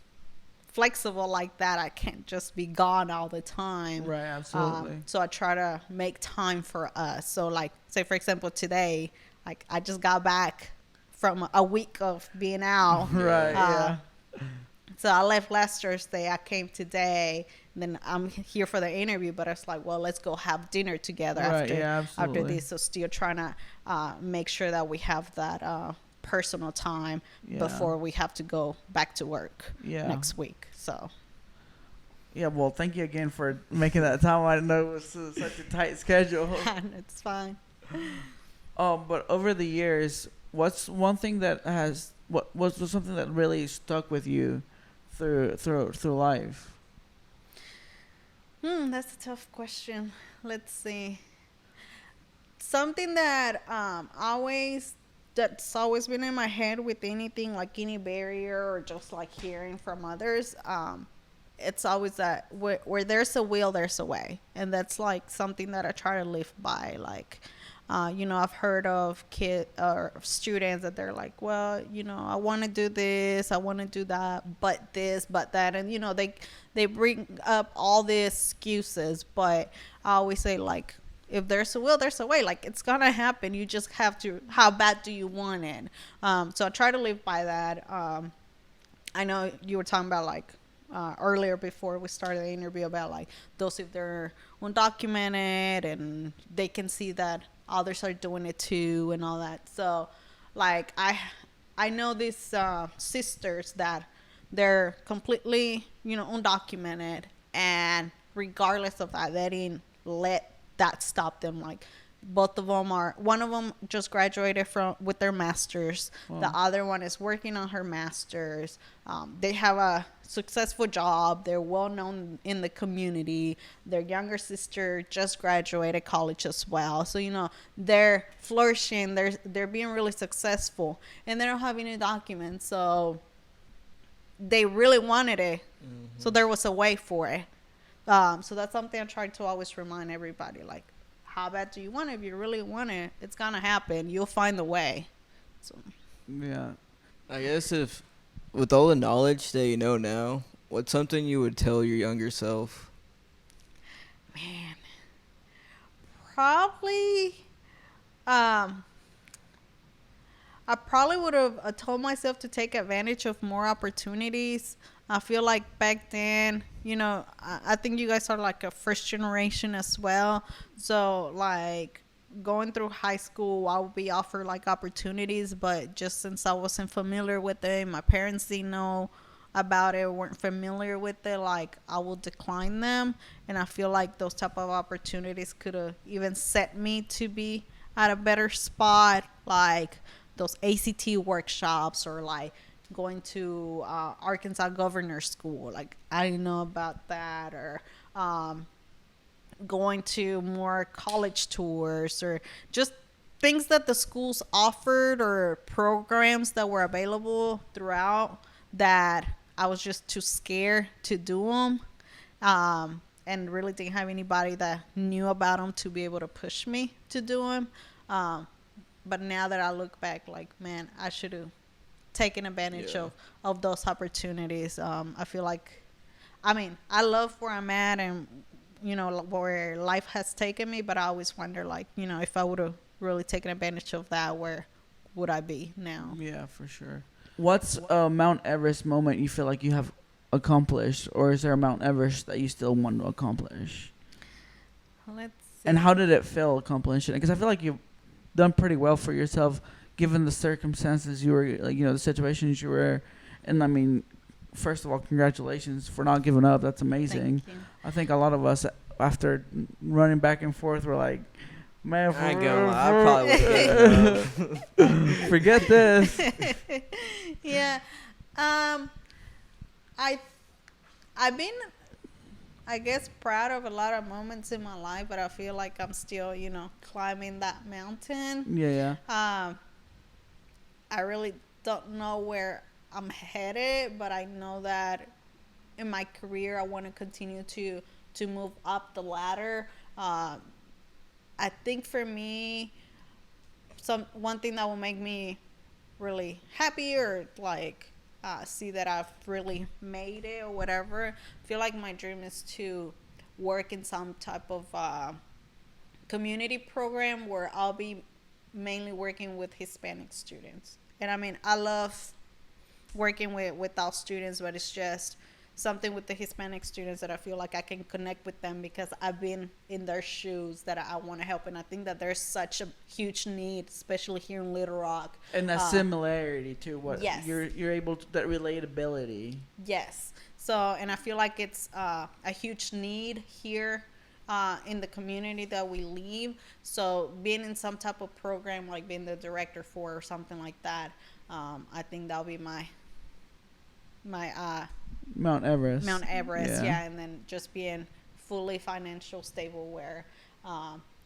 flexible like that, I can't just be gone all the time. Right, absolutely. So I try to make time for us. So, like, say, for example, today, like, I just got back from a week of being out. Right, yeah. So I left last Thursday. I came today. And then I'm here for the interview, but it's like, well, let's go have dinner together after this. So still trying to make sure that we have that personal time before we have to go back to work next week. So yeah, well, thank you again for making that time. I know it was such a tight schedule. It's fine. But over the years, what's one thing that was something that really stuck with you through life? That's a tough question. Let's see. Something that that's always been in my head with anything, like any barrier or just like hearing from others. It's always that where there's a will, there's a way, and that's like something that I try to live by. Like, I've heard of kids or students that they're like, well, I want to do this, I want to do that, but this, but that. And, they bring up all the excuses, but I always say, like, if there's a will, there's a way. Like, it's going to happen. You just have to, how bad do you want it? So I try to live by that. I know you were talking about, like, earlier before we started the interview about, like, those if they're undocumented and they can see that others are doing it too and all that. So, like, I know these sisters that they're completely, undocumented, and regardless of that, they didn't let that stop them. Like, both of them one of them just graduated with their master's. Wow. The other one is working on her master's. They have a successful job. They're well known in the community. Their younger sister just graduated college as well. So, they're flourishing. They're being really successful, and they don't have any documents. So they really wanted it. Mm-hmm. So there was a way for it. So that's something I try to always remind everybody, like, how bad do you want it? If you really want it, it's going to happen. You'll find the way. So, yeah. I guess if, with all the knowledge that you know now, what's something you would tell your younger self? Man. Probably, I probably would have told myself to take advantage of more opportunities. I feel like back then, I think you guys are like a first generation as well. So, like, going through high school, I would be offered like opportunities, but just since I wasn't familiar with it, my parents didn't know about it, weren't familiar with it, like, I will decline them. And I feel like those type of opportunities could have even set me to be at a better spot, like those ACT workshops, or like going to Arkansas Governor School. Like, I didn't know about that. Or going to more college tours, or just things that the schools offered, or programs that were available throughout that I was just too scared to do them, and really didn't have anybody that knew about them to be able to push me to do them. But now that I look back, like, man, I should have taken advantage of those opportunities. I feel like, I love where I'm at and, where life has taken me, but I always wonder, like, if I would have really taken advantage of that, where would I be now? Yeah, for sure. What's a Mount Everest moment you feel like you have accomplished, or is there a Mount Everest that you still want to accomplish? Let's see. And how did it feel accomplishing? Because I feel like you've done pretty well for yourself, given the circumstances you were, like, the situations you were. And I mean, first of all, congratulations for not giving up. That's amazing. Thank you. I think a lot of us, after running back and forth, were like, man, I ain't gonna lie, I probably would have. forget this. Yeah. I've been, I guess, proud of a lot of moments in my life, but I feel like I'm still, climbing that mountain. Yeah. I really don't know where I'm headed, but I know that in my career I want to continue to move up the ladder. I think for me, one thing that will make me really happy, or like see that I've really made it or whatever, I feel like my dream is to work in some type of community program where I'll be mainly working with Hispanic students. And I mean, I love working with all students, but it's just something with the Hispanic students that I feel like I can connect with them because I've been in their shoes, that I want to help. And I think that there's such a huge need, especially here in Little Rock. And that similarity to what Yes. you're able to, that relatability. Yes. So, and I feel like it's a huge need here in the community that we live. So being in some type of program, like being the director for or something like that, I think that'll be my Mount Everest. yeah. And then just being fully financial stable where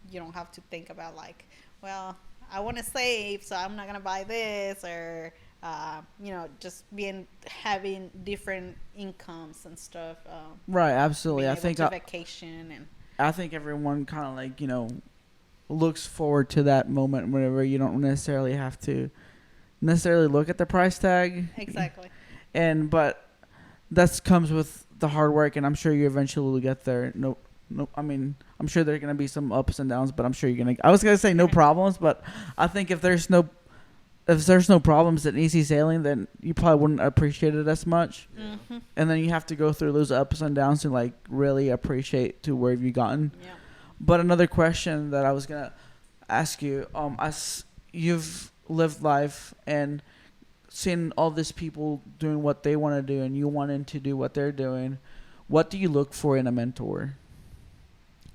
you don't have to think about like, well, I want to save, so I'm not going to buy this, or just having different incomes and stuff. Right, absolutely. Being I able think to vacation and I think everyone kind of like, looks forward to that moment whenever you don't necessarily have to look at the price tag. exactly. But that comes with the hard work, and I'm sure you eventually will get there. No, I mean, I'm sure there are going to be some ups and downs, but I'm sure you're going to, I was going to say no problems, but I think if there's no problems at easy sailing, then you probably wouldn't appreciate it as much. Mm-hmm. And then you have to go through those ups and downs to like really appreciate to where have you gotten. Yeah. But another question that I was gonna ask you, as you've lived life and seen all these people doing what they want to do, and you wanting to do what they're doing, what do you look for in a mentor?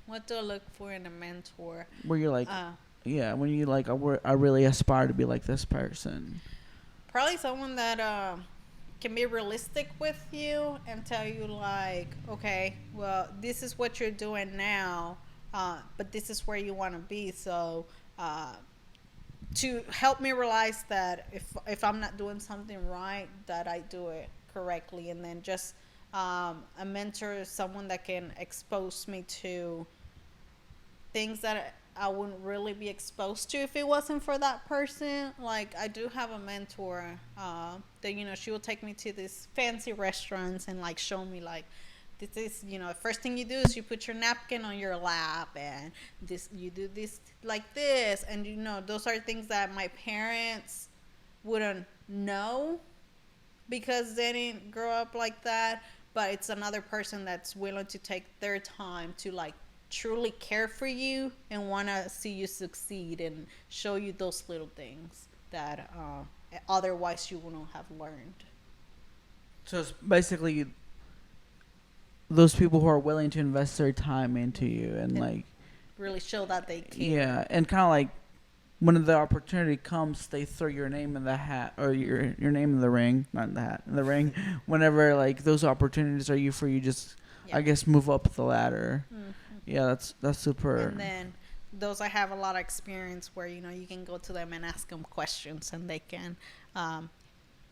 What do I look for in a mentor? Where you're like, yeah, when you like, I really aspire to be like this person. Probably someone that can be realistic with you and tell you like, okay, well, this is what you're doing now, but this is where you want to be. So to help me realize that if I'm not doing something right, that I do it correctly. And then just a mentor is someone that can expose me to things that I wouldn't really be exposed to if it wasn't for that person. Like, I do have a mentor that, she will take me to these fancy restaurants and, like, show me, like, this is, first thing you do is you put your napkin on your lap, and you do this like this. And, those are things that my parents wouldn't know because they didn't grow up like that. But it's another person that's willing to take their time to, like, truly care for you and want to see you succeed and show you those little things that otherwise you wouldn't have learned. So it's basically those people who are willing to invest their time into you and like really show that they care. Yeah, and kind of like when the opportunity comes, they throw your name in the hat, or your name in the ring, not in the hat, in the ring. Whenever like those opportunities are for you, just I guess move up the ladder. Mm-hmm. Yeah, that's super. And then those I have a lot of experience where you can go to them and ask them questions, and they can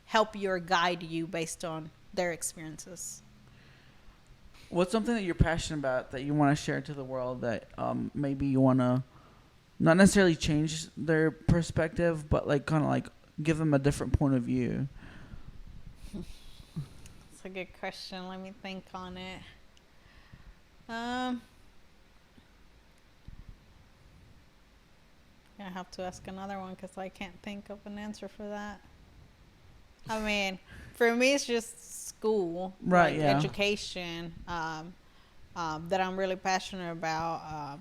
help you or guide you based on their experiences. What's something that you're passionate about that you want to share to the world that maybe you want to not necessarily change their perspective, but like kind of like give them a different point of view? That's a good question. Let me think on it. I have to ask another one because I can't think of an answer for that. I mean, for me, it's just school, Right, like yeah. education, that I'm really passionate about.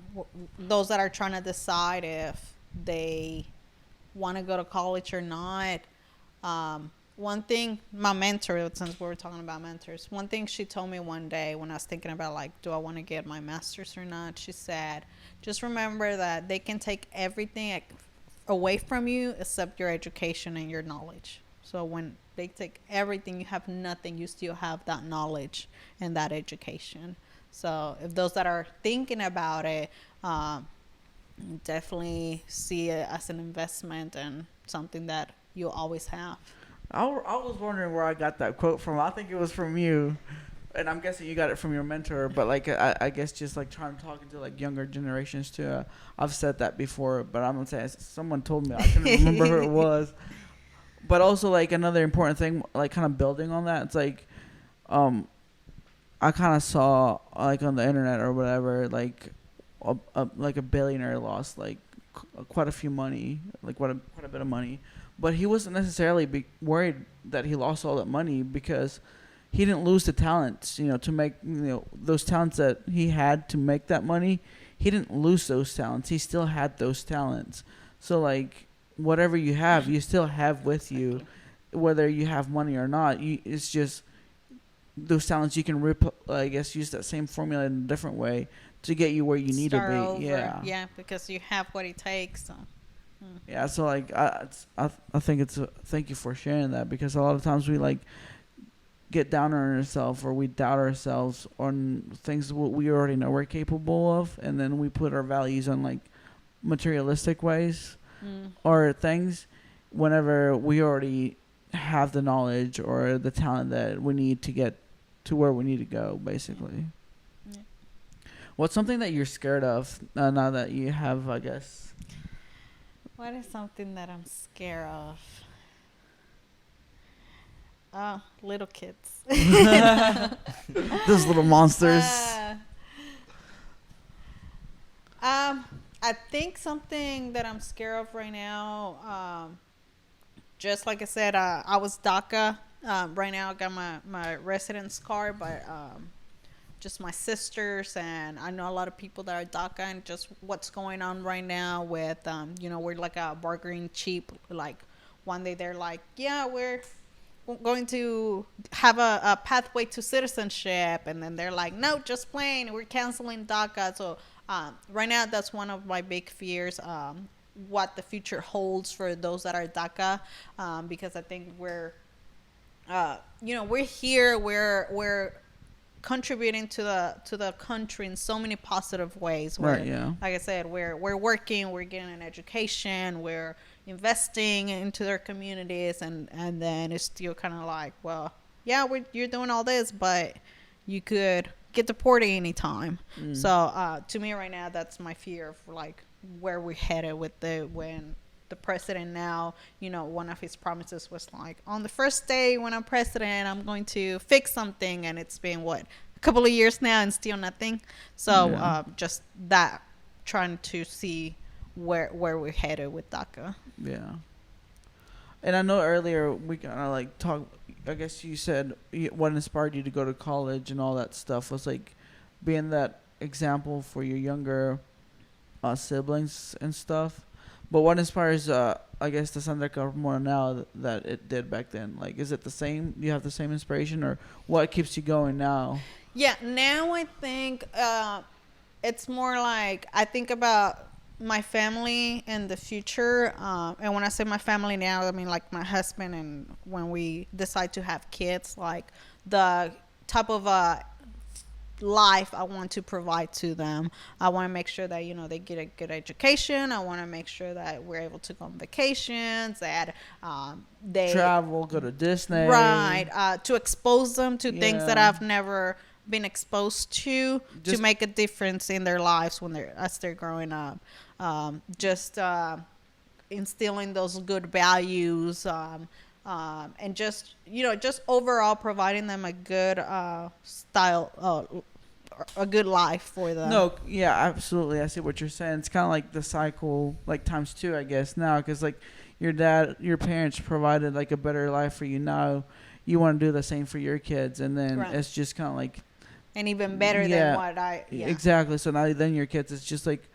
Those that are trying to decide if they want to go to college or not. One thing, my mentor, since we were talking about mentors, one thing she told me one day when I was thinking about, like, do I want to get my master's or not? She said, just remember that they can take everything away from you except your education and your knowledge. So when they take everything, you have nothing, you still have that knowledge and that education. So if those that are thinking about it, definitely see it as an investment and something that you'll always have. I was wondering where I got that quote from. I think it was from you, and I'm guessing you got it from your mentor. But like, I guess just like trying to talk to like younger generations too. I've said that before, but I'm gonna say someone told me. I couldn't remember who it was. But also like another important thing, like kind of building on that. It's like, I kind of saw like on the internet or whatever, like like a billionaire lost like quite a few money, like quite a bit of money, but he wasn't necessarily worried that he lost all that money because he didn't lose the talents, to make, those talents that he had to make that money. He didn't lose those talents. He still had those talents. So like whatever you have, you still have with you, whether you have money or not. It's just those talents you can I guess use that same formula in a different way to get you where you need to be. Over. Yeah, because you have what it takes. So. Yeah, so like I think thank you for sharing that, because a lot of times we like get down on ourselves or we doubt ourselves on things what we already know we're capable of, and then we put our values on like materialistic ways or things whenever we already have the knowledge or the talent that we need to get to where we need to go, basically. Yeah. What's something that you're scared of now that you have, I guess? What is something that I'm scared of? Little kids. Those little monsters. I think something that I'm scared of right now, just like I said, I was DACA. Right now I got my residence card, but just my sisters, and I know a lot of people that are DACA, and just what's going on right now with, we're like a bargaining chip. Like one day they're like, yeah, we're going to have a pathway to citizenship, and then they're like, no, just plain, we're canceling DACA. So right now that's one of my big fears, what the future holds for those that are DACA, because I think we're here, we're contributing to the country in so many positive ways. Right. Yeah. Like I said, we're working, we're getting an education, we're investing into their communities, and then it's still kind of like, well, yeah, you're doing all this, but you could get deported anytime. So to me right now, that's my fear of like where we're headed with when the president now, one of his promises was like, on the first day when I'm president, I'm going to fix something, and it's been a couple of years now and still nothing. So just that, trying to see where we're headed with DACA. Yeah. And I know earlier we kind of like talk. I guess you said what inspired you to go to college and all that stuff was like being that example for your younger siblings and stuff. But what inspires, I guess, the Sandra Carmona now that it did back then? Like, is it the same? Do you have the same inspiration, or what keeps you going now? Yeah, now I think it's more like I think about my family in the future. And when I say my family now, I mean like my husband, and when we decide to have kids, like the type of life I want to provide to them. I want to make sure that they get a good education. I want to make sure that we're able to go on vacations, that they travel, go to Disney, right? To expose them to things that I've never been exposed to make a difference in their lives as they're growing up. Just instilling those good values. And just overall providing them a good style, a good life for them. No, yeah, absolutely. I see what you're saying. It's kind of like the cycle, like times two, I guess, now, because like your parents provided like a better life for you now. you want to do the same for your kids, and then Right. it's just kind of like And even better Yeah, than what I. Yeah. exactly. So now then your kids, it's just like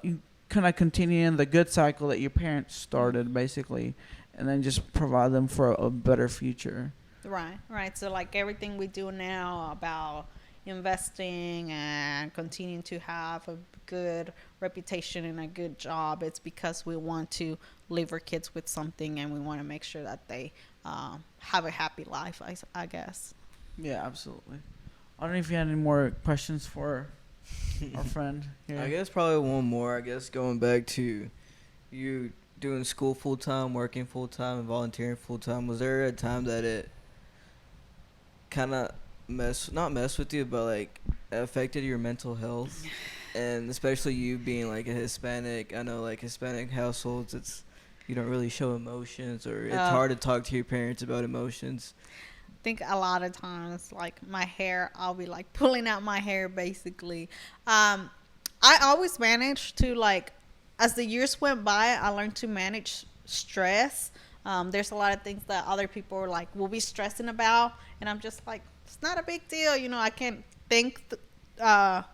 you kind of continue in the good cycle that your parents started, basically, and then just provide them for a better future. Right, right. So like everything we do now about investing and continuing to have a good reputation and a good job, it's because we want to leave our kids with something, and we want to make sure that they have a happy life, I guess. Yeah, absolutely. I don't know if you had any more questions for our friend here. I guess probably one more. I guess going back to you doing school full time, working full time, and volunteering full time. Was there a time that it kind of not mess with you, but like affected your mental health? And especially you being like a Hispanic, I know like Hispanic households, it's you don't really show emotions, or it's hard to talk to your parents about emotions. Think a lot of times, like my hair, I'll be like pulling out my hair basically. I always managed to, like, as the years went by, I learned to manage stress. There's a lot of things that other people are like will be stressing about, and I'm just like, it's not a big deal, you know. I can think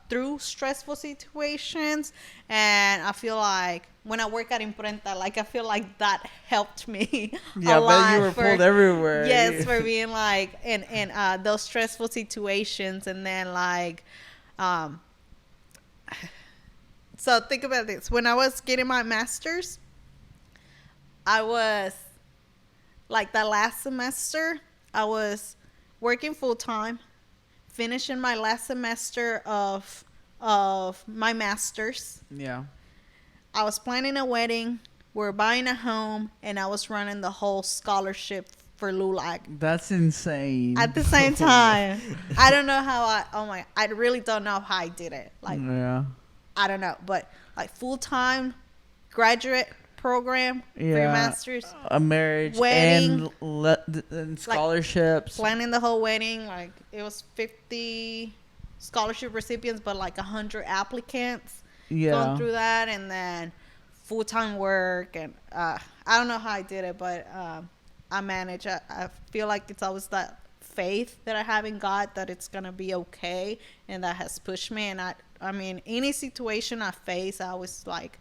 through stressful situations, and I feel like when I work at Imprenta, like I feel like that helped me Yeah, a I lot. bet you were pulled everywhere. Yes, for being like in those stressful situations, and then like, so think about this. When I was getting my master's, I was like the last semester, I was working full time, finishing my last semester of my master's. Yeah. I was planning a wedding, we're buying a home, and I was running the whole scholarship for LULAC That's insane. at the same time. I don't know how I really don't know how I did it. Like, Yeah. I don't know, but like full time graduate program for your master's, A marriage wedding, and scholarships. planning the whole wedding. Like it was 50 scholarship recipients, but like 100 applicants. Yeah. Going through that, and then full time work, and I don't know how I did it, but I manage. I feel like it's always that faith that I have in God that it's gonna be okay, and that has pushed me. And I mean, any situation I face, I always like,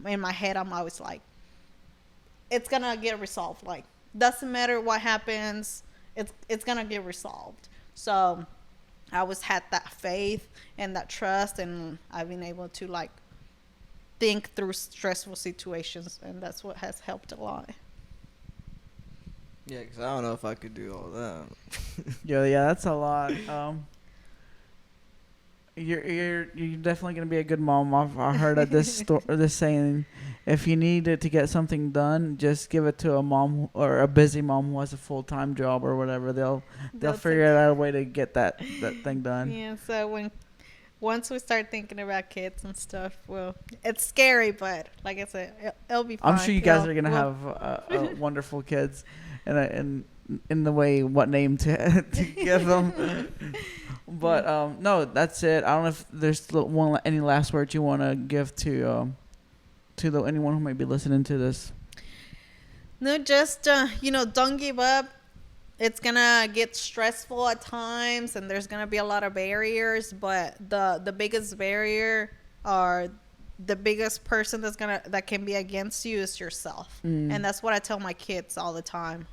in my head, I'm always like, it's gonna get resolved. Like, doesn't matter what happens, it's gonna get resolved. So I always had that faith and that trust, and I've been able to like think through stressful situations, and that's what has helped a lot. Yeah, because I don't know if I could do all that. Yeah, that's a lot. You're definitely gonna be a good mom. I heard of this saying, if you need it to get something done, just give it to a mom or a busy mom who has a full-time job or whatever. They'll figure out a way to get that thing done. Yeah. So once we start thinking about kids and stuff, well, it's scary, but like I said, it'll be fine. I'm sure you guys are gonna have wonderful kids, and in the way what name to give them. But no, that's it. I don't know if there's any last words you want to give to anyone who might be listening to this. No, just don't give up. It's gonna get stressful at times, and there's gonna be a lot of barriers. But the biggest barrier, or the biggest person that can be against you, is yourself. And that's what I tell my kids all the time.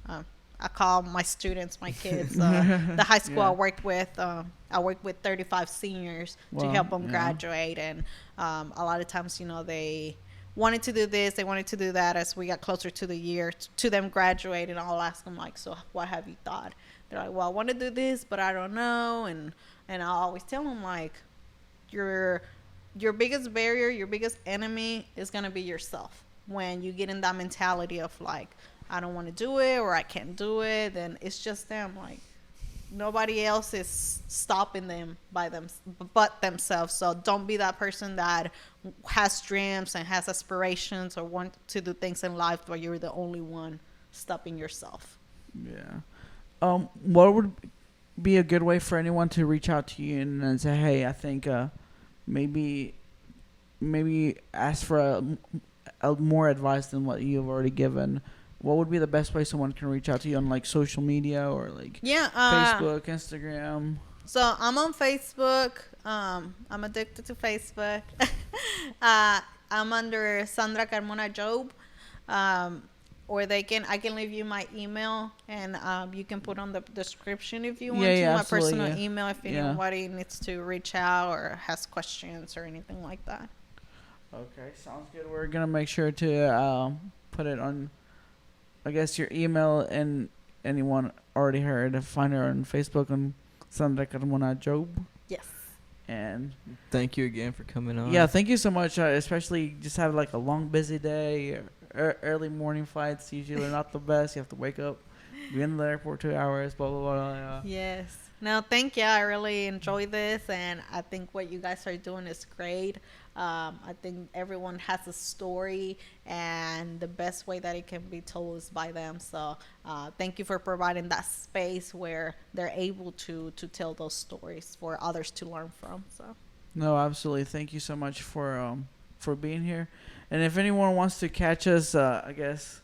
I call my students my kids. The high school I worked with, I worked with 35 seniors to help them graduate, and a lot of times, they wanted to do this, they wanted to do that. As we got closer to the year to them graduating, I'll ask them like, so what have you thought? They're like, well, I want to do this, but I don't know. And I'll always tell them like, your biggest barrier, your biggest enemy is going to be yourself. When you get in that mentality of like, I don't want to do it, or I can't do it, then it's just them. Like, nobody else is stopping them but themselves. So don't be that person that has dreams and has aspirations or want to do things in life where you're the only one stopping yourself. Yeah. What would be a good way for anyone to reach out to you and say, hey, I think maybe ask for a more advice than what you've already given? what would be the best way someone can reach out to you on like social media or like Yeah. Facebook, Instagram? So I'm on Facebook. I'm addicted to Facebook. I'm under Sandra Carmona Jobe. Or I can leave you my email, and you can put on the description if you want to, my absolutely, personal email if Yeah. anybody needs to reach out or has questions or anything like that. Okay, sounds good. We're gonna make sure to put it on, I guess, your email, and anyone already heard, find her on Facebook on Sandra Carmona Jobe. Yes. And Thank you again for coming on. yeah, thank you so much. Especially just have like a long, busy day. Early morning flights usually are not the best. You have to wake up, be in the airport 2 hours, blah blah blah. Yeah. Yes. No, thank you. I really enjoy this, and I think what you guys are doing is great. I think everyone has a story, and the best way that it can be told is by them. So thank you for providing that space where they're able to tell those stories for others to learn from. So No, absolutely. Thank you so much for being here. And if anyone wants to catch us, I guess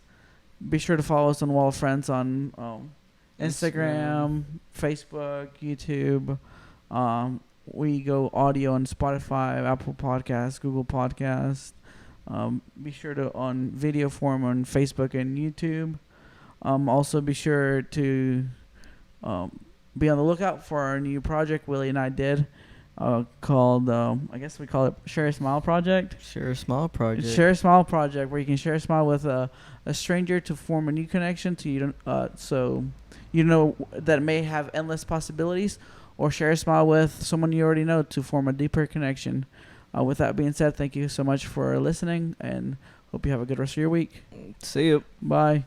be sure to follow us on Wall of Friends on Instagram, Facebook, YouTube. We go audio on Spotify, Apple Podcasts, Google Podcasts. Be sure to on video form on Facebook and YouTube. Also, be sure to be on the lookout for our new project Willie and I did. Called I guess we call it Share a Smile Project. Share a Smile Project. Share a Smile Project, where you can share a smile with a stranger to form a new connection to you. So you know that may have endless possibilities, or share a smile with someone you already know to form a deeper connection. With that being said, thank you so much for listening, and hope you have a good rest of your week. See you. Bye.